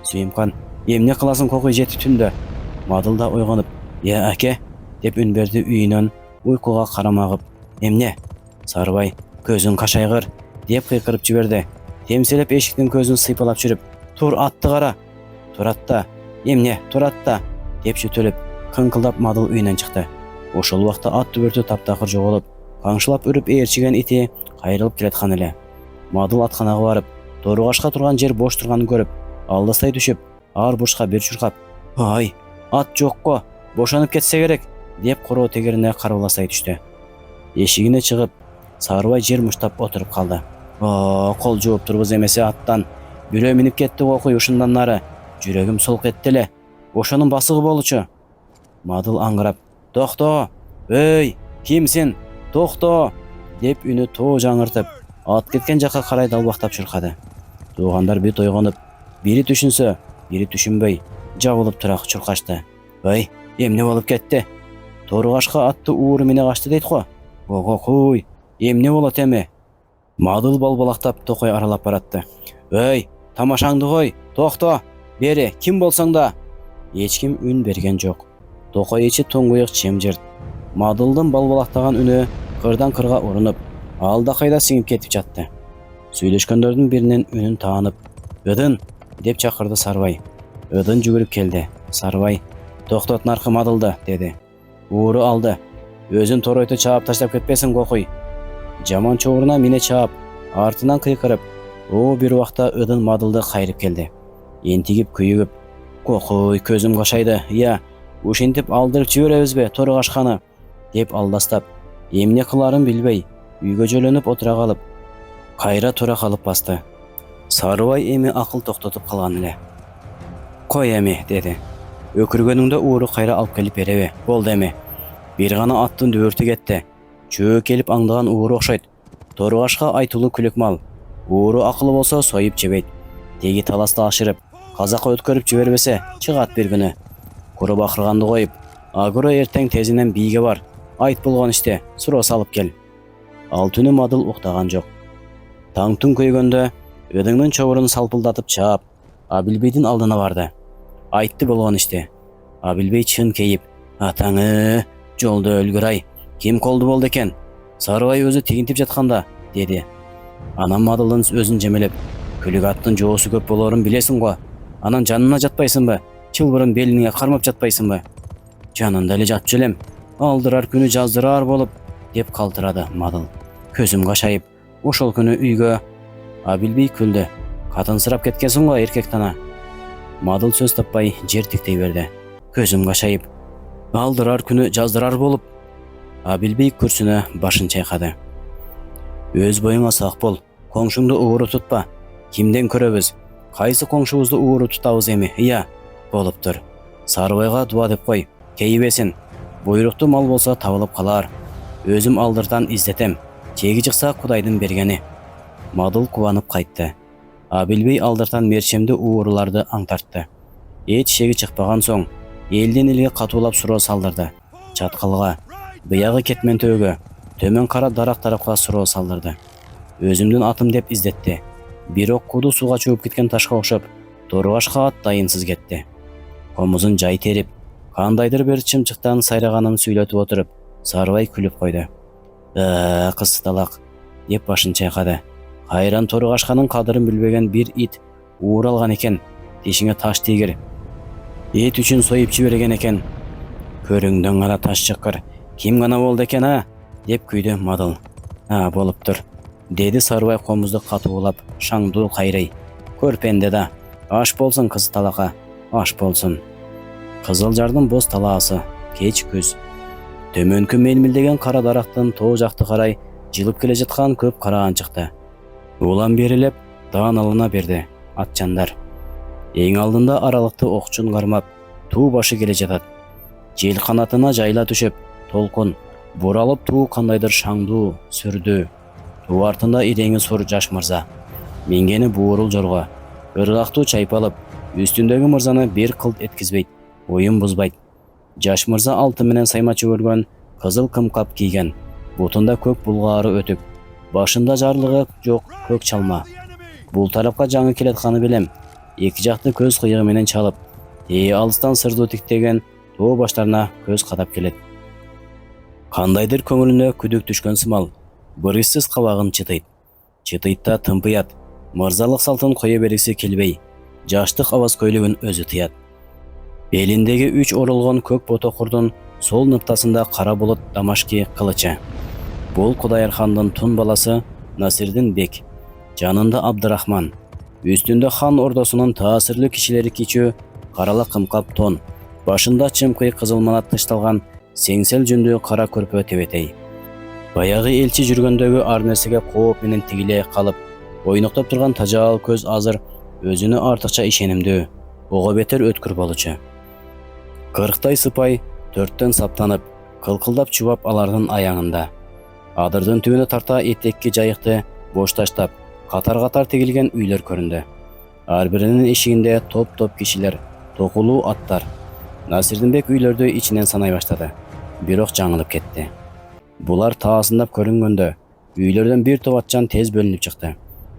Сүйүмкан: «Эмне кыласың кокуй жетип түндө?» Мадыл да ойгонуп: «Я, аке!» деп үн берди үйүнөн уйкуга карамагып. «Эмне?» Сарыбай: «Көзүң кашайгыр!» деп кыйкырып жиберди. Темселеп эшиктин көзүн сыйпалап жүрүп: «Тур, атты кара!» «Туратта!» «Эмне, туратта!» деп чөтөлүп, кыңкылдап Мадыл үйүнөн чыкты. Ошол убакта ат дүбүртү таптакыр жоголуп, каңшылап үрүп ээрчиген ити кайрылып келаткан эле. Мадыл атканага барып, тору кашка турган жер бош турганын көрүп, алдастай түшүп, ар бурчка бир чуркап: «Ай, ат жокко, бошонуп кетсе керек!» деп короо тегерине карбаластай түштү. Эшигине чыгып, Сарыбай жер муштап отуруп калды. Кол жууп турбуз эмесе аттан. Бирөө минип кетти кокуй ушундан нары. Жүрөгүм солк этти эле. Ошонун басыгы болчу. Мадыл аңырап: «Токто! Өй, кимсиң? Токто!» деп үнү тоо жаңыртып, ат кеткен жакка карай далбактап чуркады. Туугандар бүт ойгонуп, бири түшүнсө, бири түшүнбөй, жабылып тура чуркашты. «Ой, эмне болуп кетти? Тору кашка атты ууру мене качты дейт го. Кокуй, эмне болот эми?» Мадыл балбалактап токой аралап баратты. «Өй, тамашаңды кой, токто! Бери, ким болсоң да!» Эч ким үн берген жок. Токой ичи тоңгуйук чемжирт. Мадылдын балбалактаган үнү кырдан кырга урунуп, алда кайда сиңип кетип жатты. Сүйлөшкөндөрдүн биринин үнүн таанып: «Ыдын!» деп чакырды Сарыбай. Ыдын жүгүрүп келди. Сарыбай: «Токтот наркы Мадылды!» деди. Ууру алды. «Өзүн торойту чаап таштап кетпесиң кокуй!» Жаман чобуруна мине чаап, артынан кыйкырып, бир убакта Ыдын Мадылды кайрып келди. Энтигип күйүгүп: «Кокуй, көзүм кашайды, я, ушинтип алдырып жиберебизби тору кашканы?» деп алдастап, эмне кыларын билбей, үйгө жөлөнүп отура калып, кайра тура калып басты. Сарыбай эми акыл токтотуп калган эле. «Кой эми», деди. «Өкүргөнүңдө ууру кайра алып келип береби? Болду эми. Бир гана аттын дүбүртү кетти. Чөө келип аңдаган ууру окшойт. Тору кашка айтылуу күлүк мал. Ууру акылы болсо союп жебейт. Теги таласты ашырып, казакка өткөрүп жибербесе, чыгат бир күнү. Куру бакырганды коюп, агуро эртең тезинен бийге бар. Айт болгон иште, суроо салып кел». Ал түнү Мадыл уктаган жок. Таң түн көйгөндө ыдыңдын чобурун салпылдатып чаап Абилбейдин алдына барды. Айтты болгон ишти. Абилбей чын кейип: "Атаңы, жолдо өлгүр-ай, ким колду болду экен? Сарыбай өзү тигинтип жатканда", деди. Анан Мадылдын өзүн жемелеп: "Күлүк аттын жоосу көп болорун билесиң го. Анан жанына жатпайсыңбы? Чылбырын белиңе кармап жатпайсыңбы?" "Жанында эле жатчу элем. Алдырар күнү жаздырар болуп", деп калтырады Мадыл. Көзүм кашайып, ошол күнү үйгө. Абилбей күлдү. "Катынсырап кеткенсиң го, эркек тана." Мадыл сөз таппай жер тиктей берди. Көзүм кашайып, "Алдырар күнү жаздырар болуп." Абилбей күрсүнө башын чайкады. "Өз боюңа сак бол, коңшуңду ууру тутпа. Кимден көрөбүз? Кайсы коңшубузду ууру тутабыз эми? Ыя, болуптур. Сарыбайга дуа деп кой, кейбесин. Буйруктуу мал болсо табылып калар. Өзүм алдырдан издетем. Чеги чыкса Кудайдын бергени." Мадыл кубанып кайтты. Абилбей алдыртан мерчемди ууруларды аңтартты. Эч шеги чыкпаган соң элден элге катуулап суроо салдырды. Чаткалга, быягы кетментөөгө, төмөн кара дарак тарапка суроо салдырды. Өзүмдүн атым деп издетти. Бирок куду сууга чөгүп кеткен ташка окшоп, торгашка ат дайынсыз кетти. Комузун жай терип, кандайдыр бир чымчыктан сайраганын сүйлөтүп отуруп, Сарыбай күлүп койду. Кысталак", деп башын чайкады. "Кайран торгашканын кадырын билбеген бир ит уур алган экен. Тишиңе таш тийгир. Эт үчүн союп жиберген экен. Көрүңдөн гана таш чыккыр. Ким гана болду экен, а?" деп күйдү Мадыл. Болуптур", деди Сарыбай комузду катуулап, шаңдуу кайрай. "Көрпенде да. Аш болсун кыз талака, аш болсун." Кызылжардын боз талаасы, кеч күз. Төмөнкү мелмилдеген кара дарактын тоо жакты карай жылып келе жаткан көп караган чыкты. Улам берилеп, даанылана берди атчандар. Эң алдында аралыкты окчун кармап, туу башы келе жатат. Жел канатына жайла түшөп, толкун буралып туу кандайдыр шаңдуу сүрдү. Туу артында иреңи сур жаш мырза. Мингени буурул жорго. Ыргактуу чайпалып, үстүндөгү мырзаны бир кылт эткизбейт, оюн бузбайт. Жаш мырза алтын менен сайма чөгөргөн, кызыл кымкап кийген, бутунда көк булгаары өтүп, башында жарлыгы жок көк чалма. Бул тарапка жаңы келатканы билем. Эки жакты көз кыйыгы менен чалып, алыстан сырдуу тиктеген тоо баштарына көз кадап келет. Кандайдыр көңүлүнө күдүк түшкөн сымал, бырыссыз кабагын чытыйт. Чытыйт да тымпыят. Мырзалык салтын кое бергиси келбей, жаштык абас көйлөгүн өзү тыят. Белиндеги 3 оролгон көк ботокурдун сол ныптасында кара болот дамашки кылычы. Бул Кудайырхандын тун баласы Насирдин бек. Жанында Абдырахман. Үстүндө хан ордосунун таасирлүү кишилери кичүү карала кымкап тон. Башында чымкый кызыл манат тышталган сеңсел жүндүү кара көрпө тебетей. Баягы элчи жүргөндөгү ар нерсеге кооп менен тигиле калып, ойноктоп турган тажал көз азыр өзүнө артыкча ишенимдүү, ого бетер өткүр болчу. 40 сыпай төрттөн саптанып, кылкылдап чубап алардын аяңында. Адырдын түбүнө тарта этекки жайыкты бош таштап, катар-катар тигилген үйлөр көрүндү. Ар биринин эшигинде топ-топ кишилер, токулуу аттар. Насирдинбек үйлөрдү ичинен санай баштады, бирок жаңылып кетти. Булар таасындап көрүнгөндө, үйлөрдөн бир топ атчан тез бөлүнүп чыкты.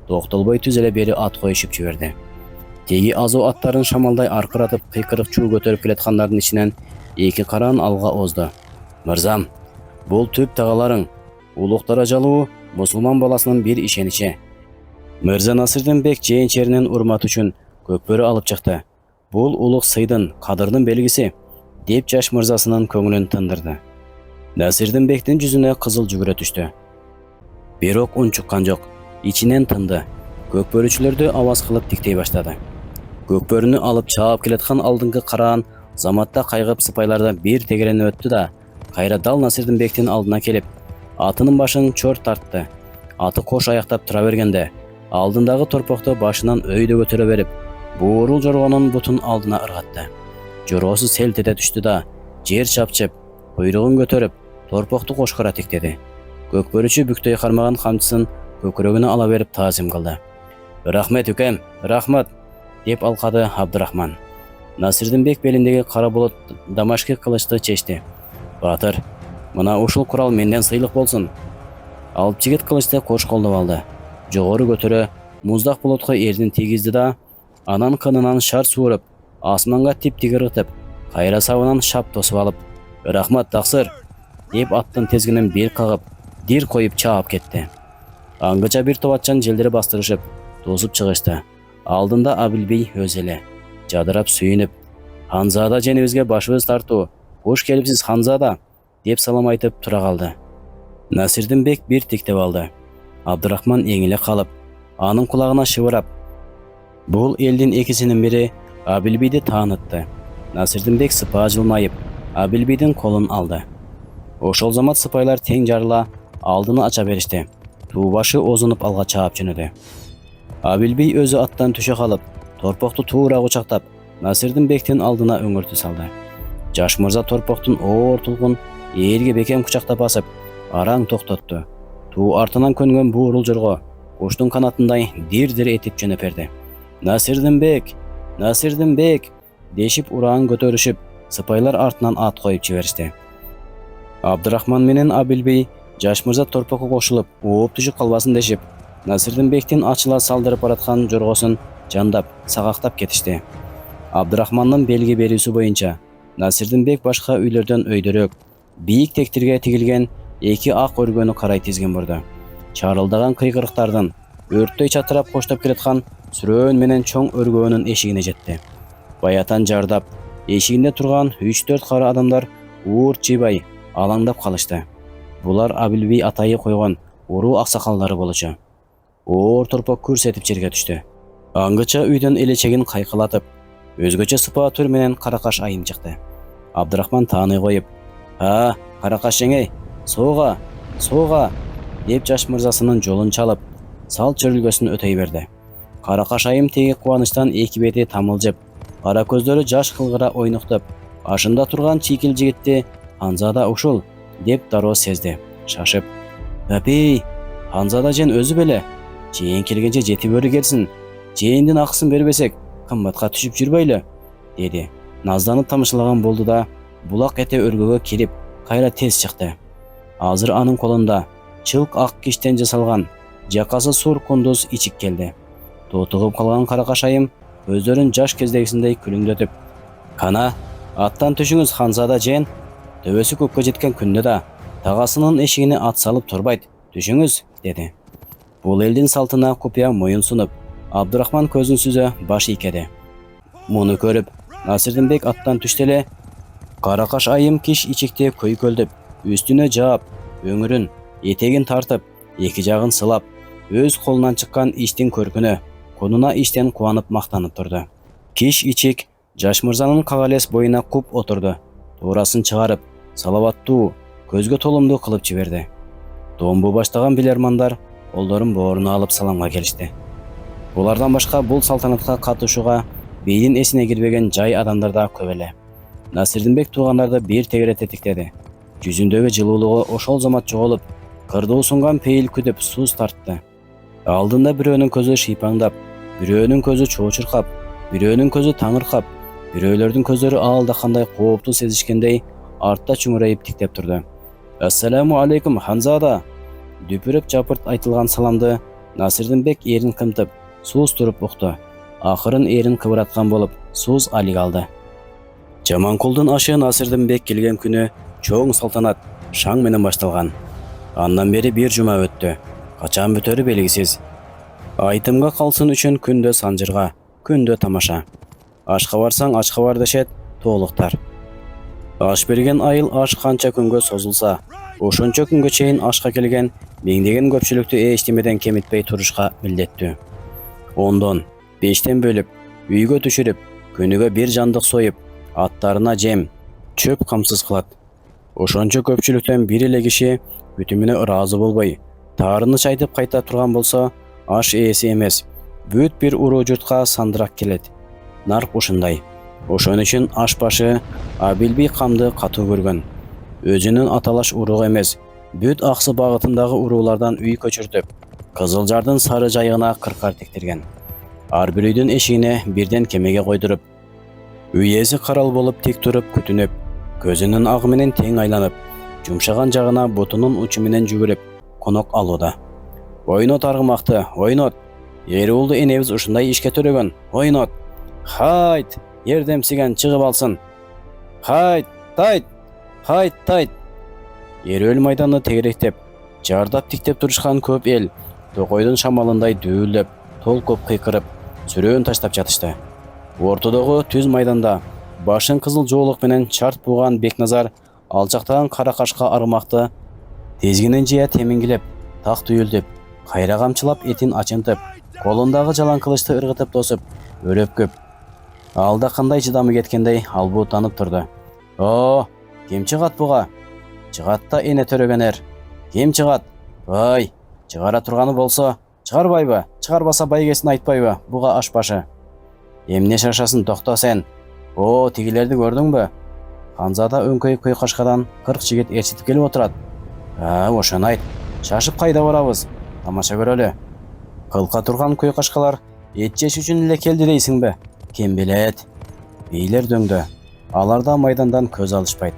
Токтолбой түз эле бери ат коюшуп жиберди. Теги азуу аттарын шамалдай аркыратып кыйкырык чуу көтөрүп келаткандардын ичинен эки караан алга озду. "Мырзам, бул түп тагаларың, улуктара жалуу мусулман баласынын бир ишеничи. Мырза Насирдинбек жээнчеринин урматы үчүн көкбөрү алып чыкты. Бул улук сыйдын, кадырдын белгиси", деп жаш мырзасынын көңүлүн тындырды. Насирдинбектин жүзүнө кызыл жүгүрө түштү. Бирок үн чыккан жок, ичинен тынды. Көкбөрүчүлөрдү аваз кылып тиктей баштады. Көкбөрүнү алып чаап келаткан алдыңкы караан заматта кайгып сыпайларда бир тегеренип өттү да, кайра дал Насирдинбектин алдына келип, атынын башын чор тартты. Аты кош аяктап тура бергенде, алдындагы торпокту башынан өйдө көтөрө берип, буурул жоргонун бутун алдына ыргатты. Жоргосу селт эте түштү да, жер чапчып, куйругун көтөрүп, торпокту кошкора тиктеди. Көкбөрүчү бүктөй кармаган камчысын көкүрөгүнө ала берип таазим кылды. "Рахмет үкем, рахмат", деп алкады Абдырахман. Насирдинбек белиндеги кара болот дамашки кылычты чечти. "Батыр, мына ушул курал менден сыйлык болсун." Алып жигит кылычты кош колдоп алды. jogorу көтөрө муздак болотко эрдин тийгизди да, анан кынынан шар сууруп, асманга тип-тигир ытып, кайра сабынан шап тосуп алып, "Рахмат, таксыр!" деп аттын тезгинин бел кагып, дир коюп чаап кетти. Аңгыча бир топ атчан желдери бастырышып, тосуп чыгышты. Алдында Абилбей өзү эле, жадырап сүйүнүп, "Ханзада женибизге башыбыз тартуу, кош келипсиз Ханзада" деп салам айтып тура калды. Насирдин бек бир тиктеп алды. Абдырахман эңиле калып, анын кулагына шыбырап, бул элдин экисинин бири Абилбейди таанытты. Насирдин бек сыпаа жылмайып, Абилбейдин колун алды. Ошол замат сыпайлар тең жарыла алдыны ача беришти. Туубашы озунуп алга чаап жөнөдү. Абилбей өзү аттан түшө калып, торпокту туура кучактап, Насирдин бектин алдына өңөртү салды. Жаш мырза торпоктун оор тулкун ээрге бекем кучактап басып, араң токтотту. Туу артынан көнгөн буурул жорго куштун канатындай дир-дир этип жөнөп берди. "Насирдин бек" дешип ураан көтөрүшүп, сыпайлар артынан ат коюп жиберишти. Абдырахман менен Абилбей жаш мырза торпокко кошулуп, ооп түшүп калбасын дешип, Насирдин бектин ачыла салдырып бараткан жоргосун жандап, сагактап кетишти. Абдырахмандын белги берүүсү боюнча, Насирдин бек башка үйлөрдөн өйдөрөөк, бийик тектирге тигилген эки ак өргөнү карай тизгин бурду. Чарылдаган кыйкырыктардын өрттөй чатырап коштоп келаткан сүрөөн менен чоң өргөөнүн эшигине жетти. Баятан жардап, эшигинде турган 3-4 кара адамдар уурт жыйбай алаңдап калышты. Булар Абилбей атайы койгон уруу аксакалдары болчу. Оор торпок көрсөтүп жерге түштү. Аңгыча үйдөн элечегин кайкылатып, өзгөчө сыпаа түр менен Каракаш айым чыкты. Абдырахман тааный коюп, "Ha, Каракаш жеңей, сууга, сууга" деп жаш мырзасынын жолун чалып, салт жөрүлгөсүн өтөй берди. Каракаш айым теги кубанычтан эки бети тамылжып, кара көздөрү жаш кылгыра ойноктоп, ашында турган чийкил жигитти Ханзада ушул деп дароо сезди. Шашып, "Апей, Ханзада жен өзү беле. Жээн келгенче жетип өрү келсин. Жээндин акысын бербесек, кымбатка түшүп жүрбөйлү" деди. Назданып тамышлаган болду да, булак эте өргөгө кирип, кайра тез чыкты. Азыр анын колунда чылк ак киштен жасалган, жакасы сур кундуз ичик келди. Тотугуп калган Каракаш айым көздөрүн жаш кездегисиндей күлүңдөтүп, "Кана, аттан түшүңүз Ханзада жен. Төбөсү көккө жеткен күндө да тагасынын эшигине ат салып турбайт. Түшүңүз" деди. Бул элдин салтына купуя моюн сунуп, Абдырахман көзүн сүзө баш ийкеди. Муну көрүп, Насирдин бек аттан түштү эле. Каракаш айым киш ичикти көйкөлдөп, үстүнө жаап, өңүрүн, этегин тартып, эки жагын сылап, өз колунан чыккан иштин көркүнө, конуна иштен кубанып мактанып турду. Киш ичик жаш мырзанын кагалес боюна куп отурду. Туурасын чыгарып, салаваттуу, көзгө толумдуу кылып жиберди. Домбу баштаган билермандар колдорун бооруна алып саламга келишти. Булардан башка бул салтанатка катышууга бейдин эсине кирбеген жай адамдар да көп эле. Насирдин бек туугандарды бир тегере тетиктеди. Жүзүндөгү жылуулугу ошол замат жоголуп, кырдуу сунган пейил күдүп сууз тартты. Алдында бирөөнүн көзү шыйпаңдап, бирөөнүн көзү чоочуркап, бирөөнүн көзү таңыркап, бирөөлөрдүн көздөрү аалда кандай коопту сезишкендей артта чүңүрөйүп тиктеп турду. "Ассаламу алейкум Ханзада" дүпүрөп жапырт айтылган саламды Насирдин бек эрин кымтып, сууз туруп укту. Акырын эрин кыбыраткан болуп, сууз алик алды. Жаманкулдун ашы Насирдин бек келген күнү чоң салтанат шаң менен башталган. Андан бери бир жума өттү. Качан бүтөрү белгисиз. Айтымга калсын үчүн күндө санжырга, күндө тамаша. Ашка барсаң ачка бар дешет тоолуктар. Аш берген айыл аш канча күнгө созулса, ошончо күнгө чейин ашка келген миңдеген көпчүлүктү эчтемеден кемитпей турушка милдеттүү. 10дон 5тен бөлүп, үйгө түшүрүп, күнүгө бир жандык союп, аттарына жем, чөп камсыз кылат. Ошончо көпчүлүктөн бир эле киши бүтүмүнө ыраазы болбой, таарыныч айтып кайта турган болсо, аш ээси эмес, бүт бир уруу журтка сандырак келет. Нарк ушундай. Ошон үчүн аш башы Абилбей камды катуу көргөн. Өзүнүн аталаш уругу эмес, бүт аксы багытындагы уруулардан үй көчүртүп, Кызылжардын сары жайыгына кыркар тектирген. Ар бир үйдүн эшигине бирден кемеге койдуруп, үйэси карал болуп тик туруп күтүнүп, көзүнүн агы менен тең айланып, жумшаган жагына ботунун учу менен жүгүрүп, конок алууда. Ойнот аргымакты, ойнот. Эриулду энебиз ушундай ишке төрөгөн. Ойнот. Хайт, эрдемсиген чыгып алсын. Хайт, тайт. Хайт, тайт. Эриөл майданды тегеректеп, жардап тиктеп турушкан көп эл токойдун шамалындай дүүлөп, толкуп кыйкырып, сүрөөн таштап жатышты. Ортодогу түз майданда башын кызыл жоолук менен чарт буган Бекназар алчактаган кара кашка аргымакты тезгинен жыя темингилеп, так түйүлдүп, кайра камчылап этин ачынтып, колундагы жалаң кылычты ыргытып тосуп, өрөпкөп. Алда кандай чыдамы кеткендей албуутанып турду. О, ким чыгат буга? Чыгат да эне төрөгөнөр. Ким чыгат? Ой, чыгара турганы болсо, чыгарбайбы? Чыгарбаса байгесин айтпайбы? Буга ашбашы. Эмне шашасын, токто сен. О, тигилерди көрдүңбү? Ханзада өңкөй көй кашкадан 40 жигит ээрчитип келип отурат. Ошону айт. Шашып кайда барабыз? Тамаша көрөлү. Кылка турган көй кашкалар эт жеш үчүн эле келди дейсиңби? Ким билет? Бийлер дөңдө. Алар да майдандан көз алышпайт.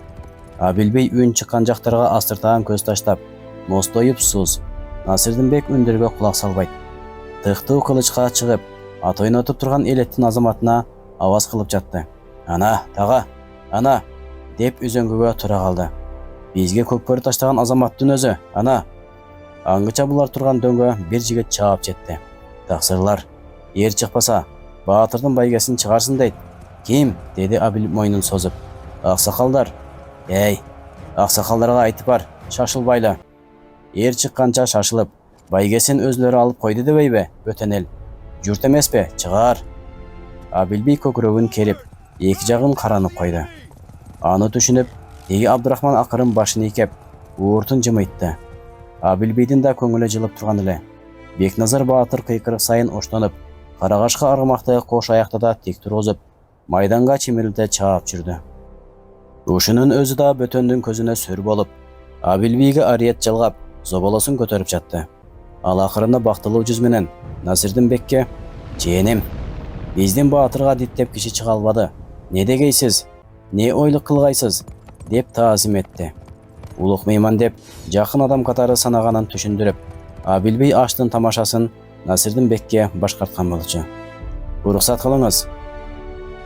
Абилбей үн чыккан жактарга астыртаан көз таштап, мостоюп суз. Насирдинбек үндөргө кулак салбайт. Тыктуу кылычка чыгып, ат ойнотуп турган элеттин азаматына аваз кылып жатты. Ана, тага, ана, деп үзөңгүгө тура калды. Бизге көкпөр таштаган азаматтын өзү, ана. Аңгыча булар турган дөңгө бир жигит чаап жетти. Таксырлар, эр чыкпаса, Баатырдын байгесин чыгарсын дейт. Ким? Деди Абил мойнун созуп. Аксакалдар. Эй, аксакалдарга айтып бар, шашылбайлы. Эр чыкканча шашылып, байгесин өзлөрү алып койду дебейби, бөтөн эл. Журт эмеспи, чыгар. Абилбей көкүрөгүн керип, эки жагын каранып койду. Аны түшүнүп, теги Абдурахман акырын башын ийкеп, ууртун жымыйтты. Абилбейдин да көңүлү жылып турган эле. Бекназар Баатыр кыйкырык сайын оштонуп, карагашка аргымакты кош аякта да тик тургузуп, майданга чимирилте чаап жүрдү. Ушунун өзү да бөтөндүн көзүнө сүр болуп, Абилбейге ариет жалгап, зоболосун көтөрүп жатты. Ал акырында бактылуу жүз менен Насирдинбекке: "Жээним, биздин Баатырга диттеп киши чыга албады. Не дегейсиз? Не ойлук кылгайсыз?" деп таазим этти. Улук мейман деп жакын адам катары санаганын түшүндүрүп, Абилбей аштын тамашасын Насирдинбекке башкарткан болчу. "Уруксат кылыңыз."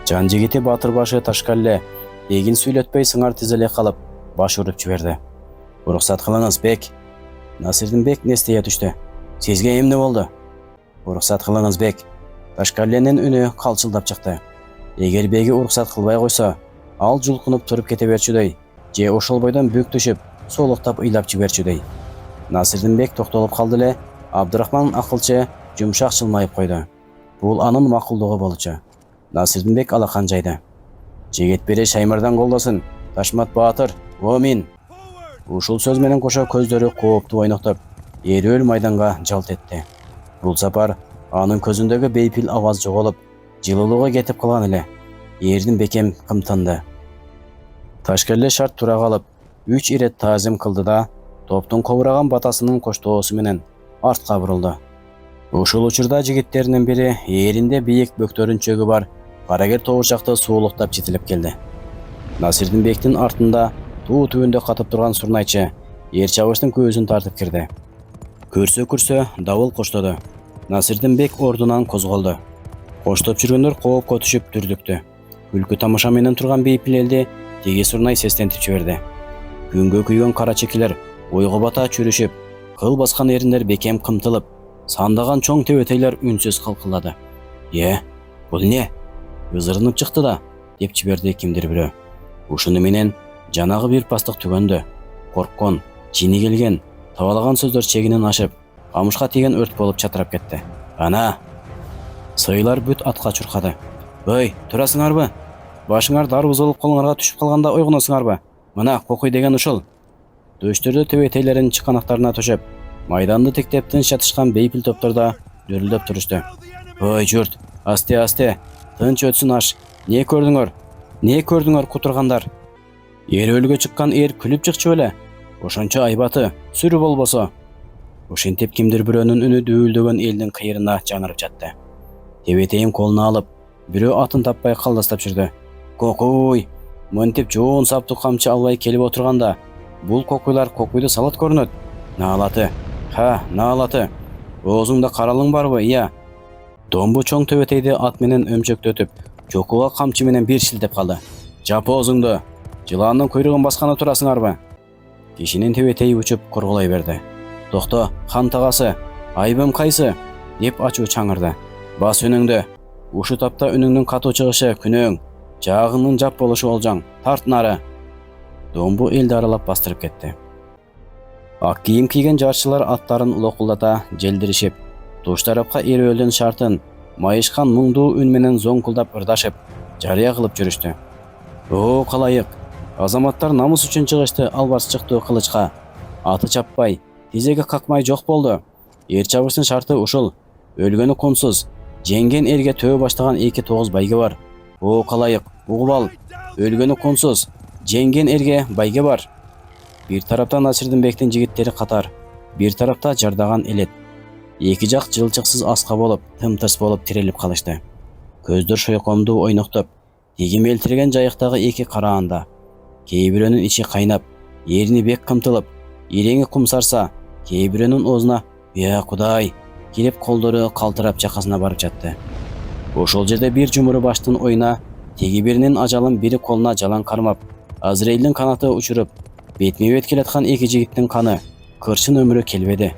Жан жигити Баатыр башы Ташкалле эгин сүйлөтпөй сыңар тизеле калып, баш уруп жиберди. "Уруксат кылыңыз, бек." Насирдинбек нестее түштү. "Сизге эмне болду?" "Уруксат кылыңыз, бек." Ташкалленин үнү калчылдап чыкты. Эгер беги уруксат кылбай койсо, ал жулкунуп туруп кете берчүдөй, же ошол бойдон бүк түшүп, солуктап ыйлап жиберчүдөй. Насирдинбек токтолуп калды эле, Абдурахман акылчы жумшак жылмайып койду. Бул анын макулдугу болчу. Насирдинбек алакан жайды. "Жигит бири Шаймардан колдосун, Ташмат Баатыр, Омин." Ушул сөз менен кошо көздөрү кооптуу ойноктоп, Эриөл майданга жалт этти. Бул сапар анын көзүндөгү бейпил аваз жоголуп, жылуулугу кетип калган эле. Эрдин бекем кымтанды. Ташкелде шарт тура калып, 3 ирет таазим кылды да, топтун кобураган батасынын коштоосу менен артка бурулду. Ушул учурда жигиттеринин бири ээринде бийик бөктөрүнчөгү бар карагер тобурчакты суулуктап жетилип келди. Насирдинбектин артында туу түбүндө катып турган сурнайчы эр чабыштын көзүн тартып кирди. Көрсө дабыл коштоду. Насирдинбек ордунан козголду. Коштоп жүргөндөр коопко түшүп дүрдүктү. Күлкү тамаша менен турган бейпил элди теги сурнай сестентип жиберди. Күнгө күйгөн кара чекилер ойго бата чүрүшүп, кыл баскан эриндер бекем кымтылып, сандаган чоң тебетейлер үнсүз калкылдады. Бул эмне? Ызырынып чыкты да, деп жиберди кимдир бирөө. Ушуну менен жанагы бир пастык түгөндө. Корккон, жини келген, табалаган сөздөр чегинен ашып, камышка тийген өрт болуп чатырап кетти. Ана! Сыйлар бүт атка чуркады. "Ой, турасыңарбы? Башыңар дарбыз болуп колуңарга түшүп калганда ойгоносуңарбы? Мына кокуй деген ушул." Дөштөрдө тебетейлерин чыканактарына төшөп, майданды тиктеп тынч жатышкан бейпил топторда дөрүлдөп турушту. "Ой, журт, асте, тынч өтсүн аш. Не көрдүңөр кутургандар? Эриөлгө чыккан эр күлүп чыкчу беле? Ошончо айбаты, сүрү болбосо." Ошентип кимдир бирөөнүн үнү дүүлдөгөн элдин кыйырына жаңырып жатты. Тебетейин колуна алып, бирөө атын таппай калдастап жүрдү. "Кокуй, монтип жоон саптуу камчы албай келип отурганда, бул кокуйлар кокуйду салат көрүнөт. Наалаты, наалаты. Оозуңда каралың барбы? Iya. Домбу чоң төбөтейди ат менен өмчөктөтүп, жокуга камчы менен бир шилтеп калды. Жап оозуңду. Жылаандын куйругун басканы турасыңарбы? Кишинин төбөтейи учуп кургулай берди. Токто, хан тагасы, айбым кайсы? Деп ачуу чаңырды. Бас үнүңдү. Ушу тапта үнүңдүн катуу чыгышы күнөөң, жаагыңдын жап болушу болжоң. Тарт нары. Домбу элди аралап бастырып кетти. Ак кийим кийген жарчылар аттарын локулдата желдиришип, туш тарапка эрөөлдүн шартын майышкан муңдуу үн менен зоңкулдап ырдашып, жарыя кылып жүрүштү. О, калайык! Азаматтар намыс үчүн чыгышты албас чыктуу кылычка. Аты чаппай, тизеге какмай жок болду. Эр чабыштын шарты ушул. Өлгөнү кунсуз, жеңген элге төбө баштаган 2-9 байге бар. О, калайык, угуп ал. Өлгөнү кунсуз, жеңген элге байге бар. Бир тарапта Насирдинбектин жигиттери катар, бир тарапта жардаган элет. Эки жак жылчыксыз аска болуп, тым-тырс болуп тирелип калышты. Көздөр шойкомдуу ойноктоп, теги мелтиреген жайыктагы эки караанда. Кээ бирөөнүн ичи кайнап, эрини бек кымтылып, иреңи кумсарса, кээ бирөөнүн оозуна «Я Кудай!» келип колдору калтырап жакасына барып жатты. Ошол жерде бир жумуру баштын оюна теги биринин ажалын бири колуна жалаң кармап, Азраилдин канаты учуруп, бетме-бет келаткан эки жигиттин каны, кырчын өмүрү келбеди.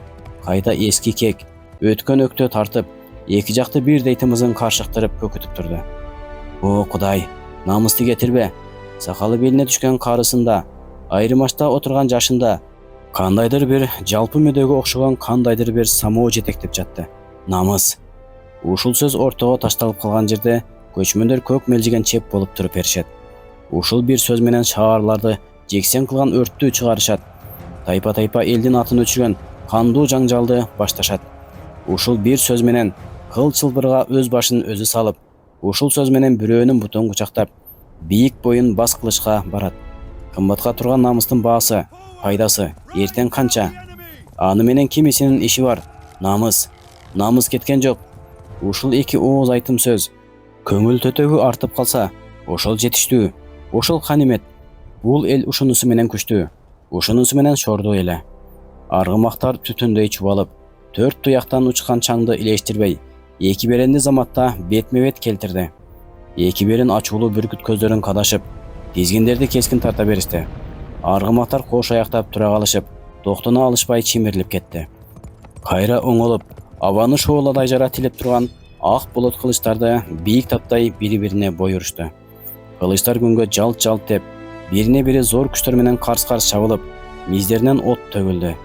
Кайта эски кек, өткөн өктө тартып, эки жакты бирдей тымызын каршыктырып көкүтүп турду. О, Кудай, намысты кетирбе. Сакалы белине түшкөн карысында, айрымашта отурган жашында, кандайдыр бир жалпы мүдөгө окшогон кандайдыр бир самоо жетектеп жатты. Намыс. Ушул сөз ортого ташталып калган жерде көчмөндөр көк мелжиген чеп болуп туруп беришет. Ушул бир сөз менен шаарларды жексен кылган өрттү чыгарышат. Тайпа-тайпа элдин атын өчүргөн кандуу жаңжалды башташат. Ушул бир сөз менен кыл чылбырга өз башын өзү салып, ушул сөз менен бирөөнүн бутун кучактап, бийик боюн бас кылышка барат. Кымбатка турган намыстын баасы, пайдасы эртең канча? Аны менен кимисинин иши бар? Намыс. Намыс кеткен жок. Ушул эки ооз айтым сөз. Көңүл төтөгү артып калса, ошол жетиштүү. Ошол канемет. Бул эл ушунусу менен күчтүү. Ушунусу менен шордуу эле. Аргымактар түтүндөй чубалып, төрт туяктан учкан чаңды илештирбей, эки беренди заматта бетме-бет келтирди. Эки берин ачуулуу бүркүт көздөрүн кадашып, тизгиндерди кескин тарта беришти. Аргымактар кош аяктап тура калышып, токтоно алышпай чимирилип кетти. Кайра оңолуп, абаны шооладай жара тилеп турган ак болот кылычтарды бийик таптай бири-бирине бой урушту. Кылычтар күнгө жалт-жалт деп, бирине-бири зор күчтөр менен карс-карс чабылып, миздеринен от төгүлдү.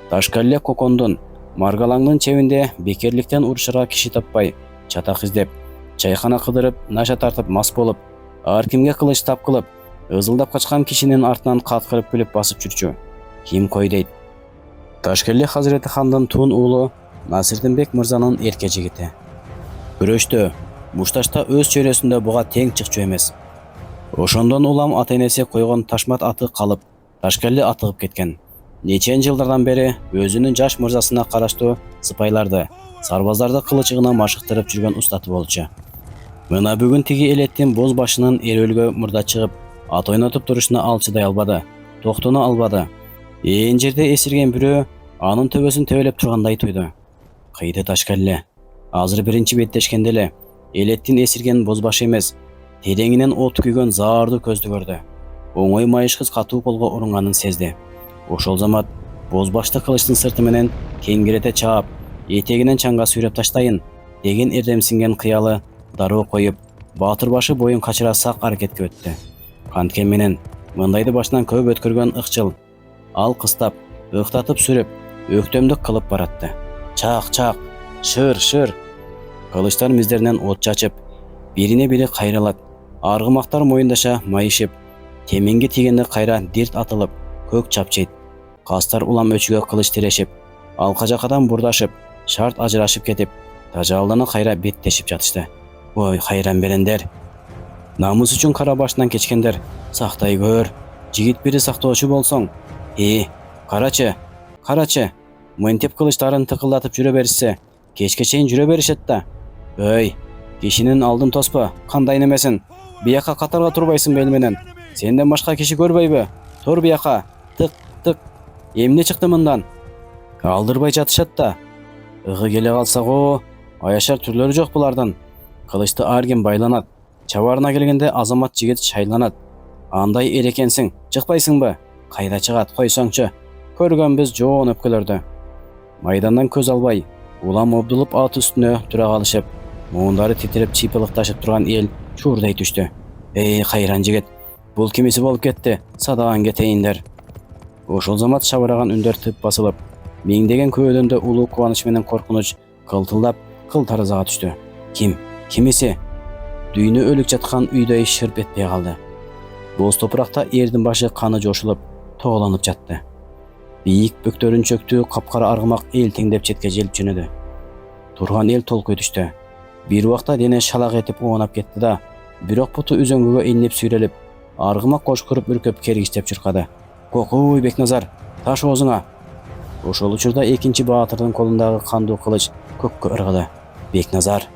Ташкалле Кокондун, Маргалаңдын чебинде бекерликтен урушарга киши таппай, чатак издеп, чайкана кыдырып, наша тартып мас болуп, ар кимге кылыч тап кылып, ызылдап качкан кишинин артынан каткырып күлүп басып жүрчү. Ким кой дейт? Ташкеле Хазирети хандын туун уулу Насирдинбек мырзанын эрке жигити. Күрөштө, мушташта өз чөйрөсүндө буга тең чыкчу эмес. Ошондон улам ата-энеси койгон Ташмат аты калып, Ташкеле атыгып кеткен. Нечен жылдардан бери өзүнүн жаш мырзасына караштуу сыпайларды, сарбаздарды кылычыгына машыктырып жүргөн устаты болчу. Мына бүгүн тиги элеттин боз башынын эрөөлгө мурда чыгып, ат ойнотуп турушуна ал чыдай албады, токтоно албады. Ээн жерде эсирген бирөө анын төбөсүн төбөлөп тургандай туйду. Кыйды Ташкеле. Азыр биринчи беттешкенде эле элеттин эсирген боз баш эмес, тереңинен от күйгөн заардуу көздү көрдү. Оңой майышкыз катуу колго урунганын сезди. Ошол замат боз башты кылычтын сырты менен кеңгирете чаап, этегинен чаңга сүйрөп таштайын деген эрдемсинген кыялы дароо коюп, баатыр башы боюн качыра сак аракетке өттү. Канткен менен мындайды башынан көп өткөргөн ыкчыл. Ал кыстап, ыктатып сүрүп, өктөмдүк кылып баратты. Чак-чак, шыр-шыр. Кылычтар миздеринен от чачып, бирине-бири кайралат. Аргымактар моюндаша майышып, теминги тигенде кайра дирт атылып, көк чапчыйт. Кастар улам өчүгө кылыч тирешип, алка жакадан бурдашып, шарт ажырашып кетип, тажалдана кайра беттешип жатышты. Ой, кайран берендер. Намыс үчүн кара башынан кечкендер, сактай көр. Жигит бири сактоочу болсоң. Карачы. Мынтип кылычтарын тыкылдатып жүрө беришсе, кечке чейин жүрө беришет да. Өй, кишинин алдын тоспа, кандай немесин? Бияка катарга турбайсың бел менен. Сенден башка киши көрбөйбү? Тур бияка. Тык. Эмне чыкты мындан? Алдырбай жатышат да. Ығы келе қалса го, аяшар түрлері жоқ бұлардан. Қылышты арген байланат. Чабарына келгенде азамат жігіт шайланат. Андай ерекенсің, жықпайсың ба? Қайда шығат, қойсаңшы. Көрген біз жоғын өпкелерді. Майданнан көз албай, улам обдылып ат үстіне тұра қалышып, мұңдары титеріп чипылықташып тұрған ел шуырдай түшті. Ей, қайран жігіт, бұл кемесі болып кетті, садаған кетейіндер. Ошол замат шабыраған үндер тып басылып, меңдеген көөлөнді улуу кубаныч менен коркунуч кылтылдап кыл таразага түштү. Кимеси? Дүйнө өлүк жаткан үйдөй шырп этпей калды. Боз топуракта эрдин башы каны жошулуп, тоголонуп жатты. Бийик бөктөрүн чөктү, капкара аргымак эл теңдеп четке желип жөнөдү. Турган эл толкуй түштү. Бир убакта дене шалак этип оонап кетти да, бирок буту үзөңгүгө илинип сүйрелип, аргымак кошкуруп үркөп кергичтеп чуркады. Кокуй, Бекназар, таш оозуңа. Ошол учурда экинчи баатырдын колундагы кандуу кылыч көккө ыргыды. Бекназар.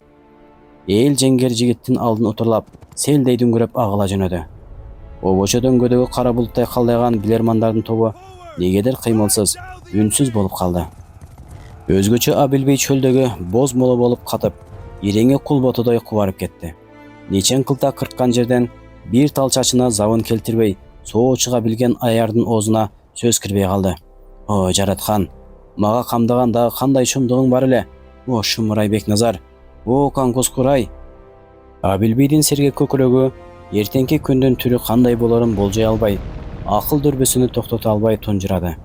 Эл жеңгер жигиттин алдын утурлап, селдей дүңгүрөп агыла жөнөдү. Обочо дөңгөдөгү кара булуттай калдайган билермандардын тобу негедир кыймылсыз, үнсүз болуп калды. Өзгөчө Абилбей чөлдөгү боз моло болуп катып, иреңи кул ботодой кубарып кетти. Нечен кылта кырккан жерден бир тал чачына забын келтирбей, соо чыга билген аярдын оозуна сөз кирбей калды. О, жараткан, мага камдаган дагы кандай шумдугуң бар эле? О, Шумурай Бекназар. О, Каңкускурай. Абилбейдин сергек көкүрөгү эртеңки күндүн түрү кандай болорун болжой албай, акыл дүрбөсүнү токтото албай тунжурады.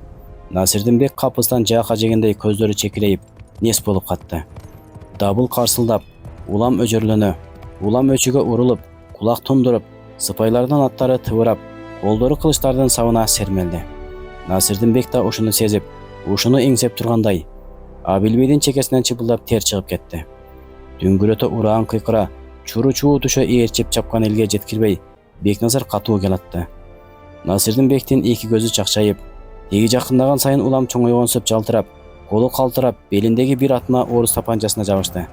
Насирдин бек капыстан жаака жегендей көздөрү чекирейип, нес болуп катты. Дабыл карсылдап, улам өжөрлөнө, улам өчүгө урулуп, кулак тундуруп, сыпайлардын аттары тыбырап, колдору кылычтардын сабына сермелди. Насирдин бек да ушуну сезип, ушуну эңсеп тургандай, Абилбейдин чекесинен чыпылдап тер чыгып кетти. Дүңгүрөтө ураан кыйкыра, чуру-чуу түшө ээрчип чапкан элге жеткирбей, Бекназар катуу келатты. Насирдин бектин эки көзү чакчайып, теги жакындаган сайын улам чоңойгонсуп жалтырап, колу калтырап, белиндеги бир атма орус тапанчасына жабышты.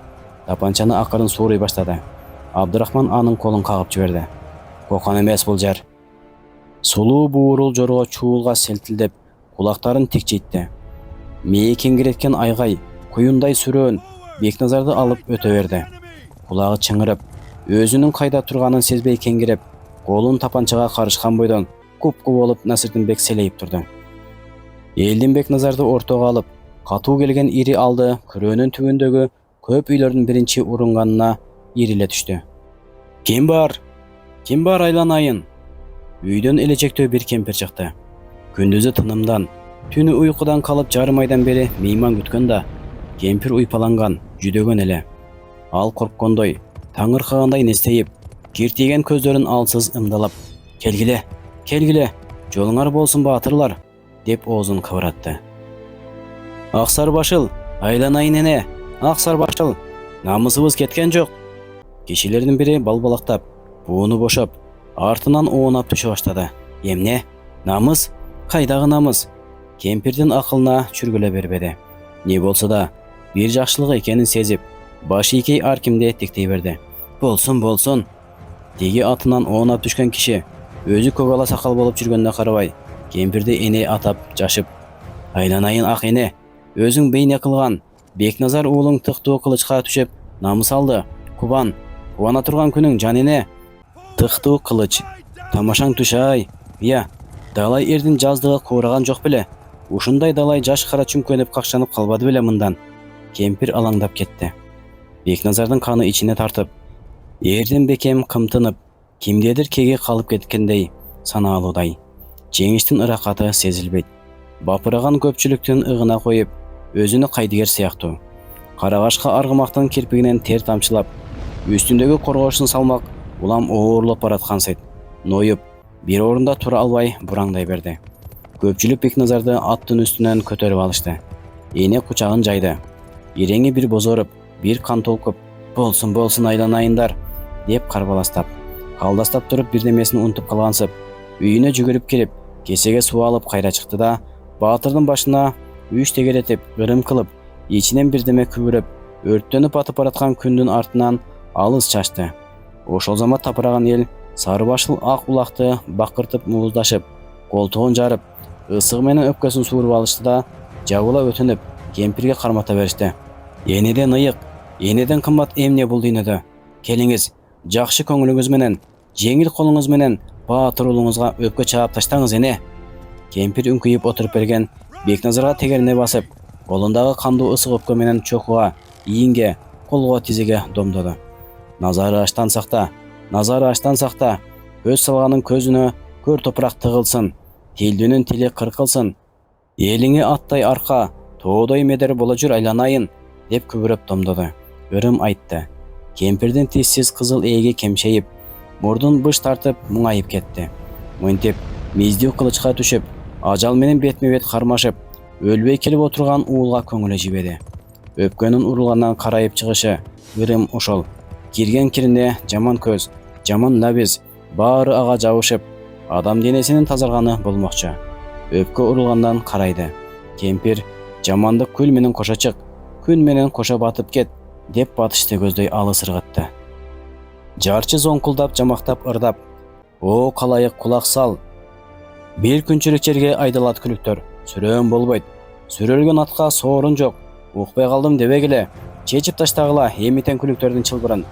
Тапанчаны акырын сууруй баштады. Абдырахман анын колун кагып жиберди. Кокон эмес бул жер. Сулуу буурул жорго чуулга селтилдеп, кулактарын текчейтти. Мээ кеңиреткен айгай, куюндай сүрөөн Бекназарды алып өтө берди. Кулагы чыңырып, өзүнүн кайда турганын сезбей кеңиреп, колун тапанчага карышкан бойдон купку болуп Насирдин бек селейип турду. Элдин Бекназарды ортого алып, катуу келген ири алды күрөөнүн түбүндөгү көп үйлөрдүн биринчи урунганына ириле түштү. Ким бар? Ким бар айланайын? Үйдөн элечектөө бир кемпир чыкты. Күндүзү тынымдан, түнү уйкудан калып жарым айдан бери мейман күткөн да, кемпир уйпаланган, жүдөгөн эле. Ал корккондой, таңыркагандай нестейип, киртиген көздөрүн алсыз ымдалап, келгиле, жолуңар болсун баатырлар, деп оозун кыбыратты. Аксар башыл, айланайын эне, аксар башыл, намысыбыз кеткен жок. Кишилердин бири балбалактап, бууну бошоп, артынан оонап түшө баштады. Эмне? Намыс? Кайдагы намыс? Кемпирдин акылына чүргүлө бербеди. Не болсо да, бир жакшылык экенин сезип, баш ийкей ар кимди тиктей берди. Болсун. Теги атынан оонап түшкөн киши өзү көк ала сакал болуп жүргөнүнө карабай, кемпирди эне атап жашып, айланайын ак эне, өзүң бейне кылган, Бекназар уулуң тыктуу кылычка түшөп, намыс алды. Кубана турган күнүң жан эне. Тыктуу кылыч, тамашаң түшай. Я, далай эрдин жаздыгы куураган жок беле? Ушундай далай жаш кара чүмкөнүп какшанып калбады беле мындан? Кемпир алаңдап кетти. Бекназардын каны ичине тартып, эрдин бекем кымтынып, кимдедир кеге калып кеткендей санаалуудай. Жеңиштин ыракаты сезилбейт. Бапыраган көпчүлүктүн ыгына коюп, өзүнө кайдыгер сыяктуу. Карагашка аргымактын кирпигинен тер тамчылап, үстүндөгү коргошун салмак улам оорлоп бараткансыйт. Ноюп, бир орунда тура албай бураңдай берди. Көпчүлүк Бекназарды аттын үстүнөн көтөрүп алышты. Эне кучагын жайды. Иреңи бир бозоруп, бир кан толкуп, болсун айланайындар, деп карбаластап, калдастап туруп бирдемесин унутуп калгансып, үйүнө жүгүрүп келип, кесеге суу алып кайра чыкты да, баатырдын башына үч тегеретип, ырым кылып, ичинен бирдеме күбүрөп, өрттөнүп атып бараткан күндүн артынан алыс чачты. Ошол замат тапыраган эл сары башыл ак улакты бакыртып мууздашып, колтугун жарып, ысыгы менен өпкөсүн сууруп алышты да, жабыла өтүнүп, кемпирге кармата беришти. Енеден ыйык, енеден кымбат эмне бул дүйнөдө. Келиңиz, жакшы көңүлүңүз менен, жеңил колуңуз менен баатыр уулуңузга өпкө чаап таштаңыз эне. Кемпир үңкүйүп отуруп берген Бекназарга тегерине басып, колундагы кандуу ысык өпкө менен чокуга, ийинге, колго, тизиге домдоду. Назары аштан сакта, көз салганын көзүнө көр топурак тыгылсын, тилдүүнүн тили кыркылсын. Элиңе аттай арка, тоодой медер боло жүр айланайын, деп күбүрөп домдоду. Өрүм айтты. Кемпирдин тизсиз кызыл ээги кемшейип, мурдун быш тартып муңайып кетти. Мынтип миздүү кылычка түшүп, ажал менен бетме бет кармашып, өлбөй келип отурган уулга көңүлү жибеди. Өпкөнүн урулгандан карайып чыгышы ырым ошол. Кирген кирине жаман көз, жаман лабиз, баары ага жабышып, адам денесинин тазарганы болмокчу. Өпкө урулгандан карайды. Кемпир жамандык күл менен кошо чык, күн менен кошо батып кет, деп батышты көздөй алыс ыргытты. Жарчы зоңкулдап жамактап ырдап, о калайык кулак сал. Бир күнчүлүк жерге айдалат күлүктөр, сүрөм болбойт. Сүрөлгөн атка соорун жок, укпай калдым дебегиле, чечип таштагыла эмитен күлүктөрдүн чылбырын.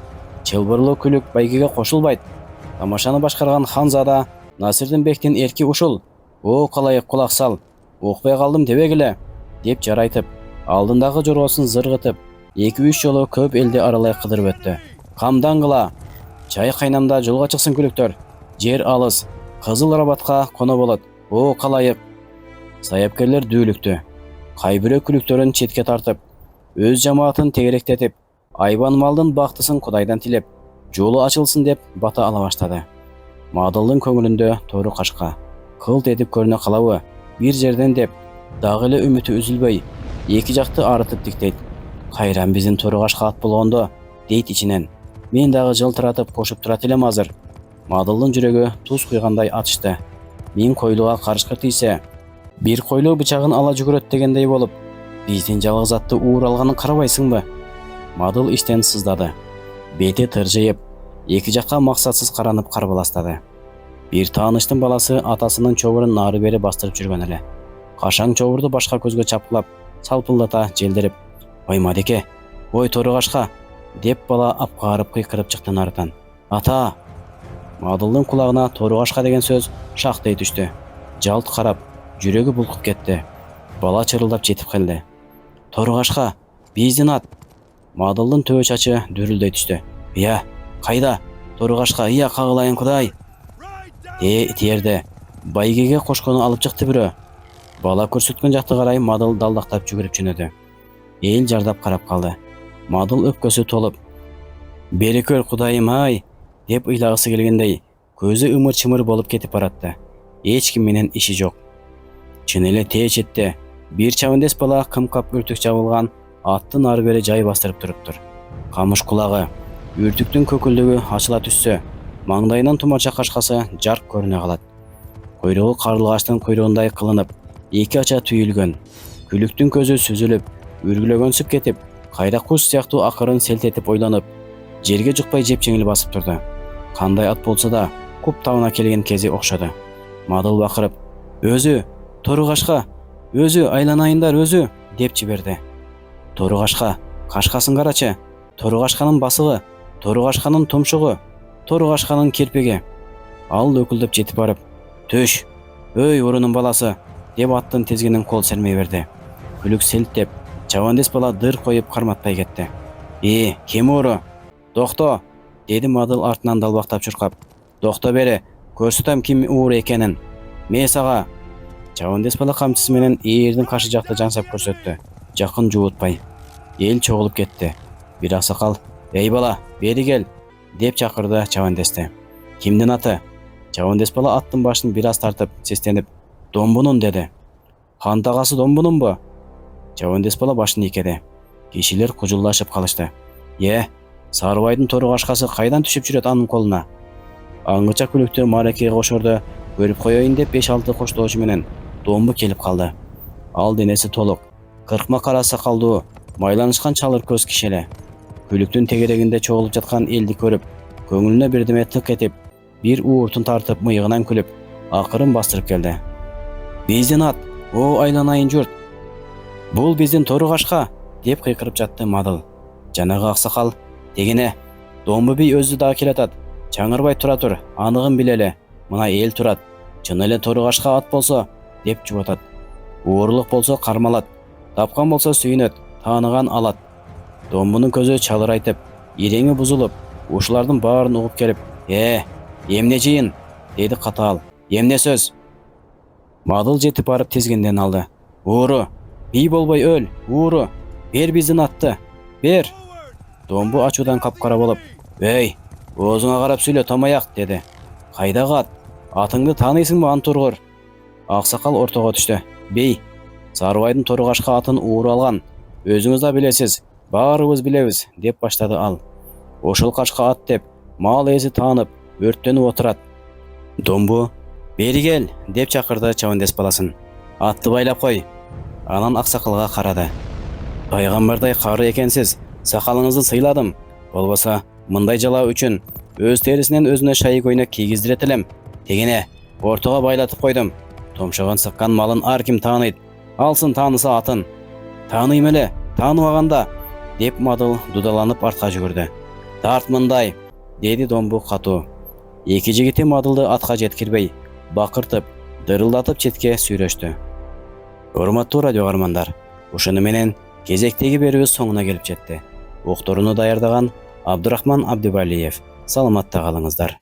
Чылбырлуу күлүк байгеге кошулбайт. Тамашаны башкарган ханзада Насирдин бектин эрки ушул. О калайык кулак сал, укпай калдым дебегиле, деп жарайтып, алдындагы жоргосун зыргытып, 2-3 жолу көп элди аралай кыдырып өттү. Камдангыла, чай кайнамда жолго чыксын күлүктөр. Жер алыс, кызыл арабатка коно болот. О калайык. Саяпкерлер дүүлүктү. Кай бирөө күлүктөрүн четке тартып, өз жамаатын тегеректетип, айбан малдын бактысын Кудайдан тилеп, жолу ачылсын деп бата ала баштады. Мадылдын көңүлүндө тору кашка кылт этип көрүнө калабы, бир жерден деп, дагы эле үмүтү үзүлбөй, эки жакты арытып диктейт. Кайран биздин тору кашка ат болгондо, дейт ичинен. Мен дагы жылтыратып кошуп турат элем азыр. Мадылдын жүрөгү туз куйгандай атышты. Мен койлуга карышкыр тийсе, бир койлуу бычагын ала жүгүрөт дегендей болуп, биздин жалгыз атты уур алганын карабайсыңбы? Мадыл иштен сыздады. Бети тыржыйып, эки жакка максатсыз каранып карбаластады. Бир тааныштын баласы атасынын чобурун нары бери бастырып жүргөн эле. Кашаң чобурду башка көзгө чапкылап, салпылдата желдирип, "Ой Мадеке, ой тору кашка", деп бала апкаарып кыйкырып чыкты нарыдан. "Ата!" Мадылдын кулагына тору кашка деген сөз шактай түштү. Жалт карап, жүрөгү булкуп кетти. Бала чырылдап жетип келди. "Тору кашка, биздин ат." Мадылдын төбө чачы дүрүлдөй түштү. "Ыя, кайда? Тору кашка, ыя кагылайын Кудай." Тиерде байгеге кошкону алып чыкты бирөө. Бала көрсөткөн жакты карай Мадыл далдактап жүгүрүп жөнөдү. Эл жардап карап калды. Мадыл өпкөсү толуп, "Бери көр Кудайым ай", деп ыйлагысы келгендей, көзү ымыр-чымыр болуп кетип баратты. Эч ким менен иши жок. Чын эле тээ четте бир чабындес бала кымкап үртүк жабылган аттын ары бери жай бастырып туруптур. Камыш кулагы, үртүктүн көкүлдүгү ачыла түшсө, маңдайынан тумарча кашкасы жарк көрүнө калат. Койругу карлыгачтын койругундай кылынып, эки ача түйүлгөн. Күлүктүн көзү сүзүлүп, үргүлөгөнсүп кетип, кайра куш сыяктуу акырын селтетип ойлонуп, жерге жукпай жеп-жеңил басып турду. Кандай ат болсо да, куп табына келген кези окшоду. Мадыл бакырып, "Өзү, тору кашка, өзү айланайындар өзү", деп жиберди. Тору кашка, кашкасын карачы, тору кашканын басыгы, тору кашканын тумшугу, тору кашканын кирпиги. Ал өкүлдөп жетип барып, "Төш, өй урунун баласы", деп аттын тизгинин кол сермей берди. Күлүк селттеп, чабандес бала дыр коюп карматпай кетти. Кем ууру? Токто", деди Мадыл артынан далбактап чуркап. "Токто бери, көрсөтөм ким ууру экенин. Ме сага." Чабандес бала камчысы менен ээрдин кашы жакты жаңсап көрсөттү, жакын жуутпай. Эл чогулуп кетти. Бир аксакал, "Эй бала, бери кел", деп чакырды чабандести. "Кимдин аты?" Чабандес бала аттын башын бир аз тартып, сестенип, "Домбунун", деди. "Хан тагасы Домбунунбу?" Чабандес бала башын ийкеди. Кишилер кужулдашып калышты. Сарыбайдын тору кашкасы кайдан түшүп жүрөт анын колуна?" Аңгыча күлүктү мааракеге кошорду көрүп коеюн деп 5-6 коштоочу менен Домбу келип калды. Ал денеси толук, кыркма кара сакалдуу, майланышкан чалыр көз киши эле. Күлүктүн тегерегинде чогулуп жаткан элди көрүп, көңүлүнө бирдеме тык этип, бир ууртун тартып мыйыгынан күлүп, акырын бастырып келди. "Биздин ат, о айланайын журт. Бул биздин тору кашка", деп кыйкырып жатты Мадыл. Жанагы аксакал: "Дегене, Домбы би өзү да келатат. Чаңырбай тура тур, аныгын билели. Мына эл турат. Чын эле торugашка ат болсо" деп жубатат. "Уурлук болсо кармалат, тапкан болсо сүйүнөт, тааныган алат." Домбунун көзү чалырайтып, иреңи бузулуп, ушулардын баарын угуп келип: Эмне жыйын?" деди катаал. "Эмне сөз?" Мадыл жетип барып тизгинден алды. "Ууру, бий болбой өл, ууру. Бер биздин атты, бер." Домбу ачуудан капкара болуп: "Эй, оозуңа карап сүйлө, томаяк" деди. "Кайдагы ат? Атыңды тааныйсыңбы, Антургур?" Аксакал ортого түштү. "Бей, Сарыбайдын торugашка атын ууру алган. Өзүңүз да билесиз, баарыбыз билебиз" деп баштады ал. "Ошол качка ат деп мал ээси таанып, өрттөнүп отурат." Домбу: "Бери кел" деп чакырды чабандес баласын. "Атты байлап кой." Анан аксакалга карады. "Пайгамбардай кары экенсиз, сакалыңызды сыйладым. Болбосо мындай жалаа үчүн өз терисинен өзүнө шайы көйнөк кийгиздирет элем. Дегене, ортого байлатып койдум. Томшогон сыккан малын ар ким тааныйт. Алсын тааныса атын." "Тааныйм эле, тааныбаганда" деп Мадыл дудаланып артка жүгүрдү. "Тарт мындай" деди Домбу катуу. Эки жигити Мадылды атка жеткирбей, бакыртып, дырылдатып четке сүйрөштү. Урматтуу радио каармандар, ушуну менен кезектеги берүүбүз соңуна келип жетти. Уктурууну даярдаган Абдурахман Абдыбалиев. Саламатта калыңыздар.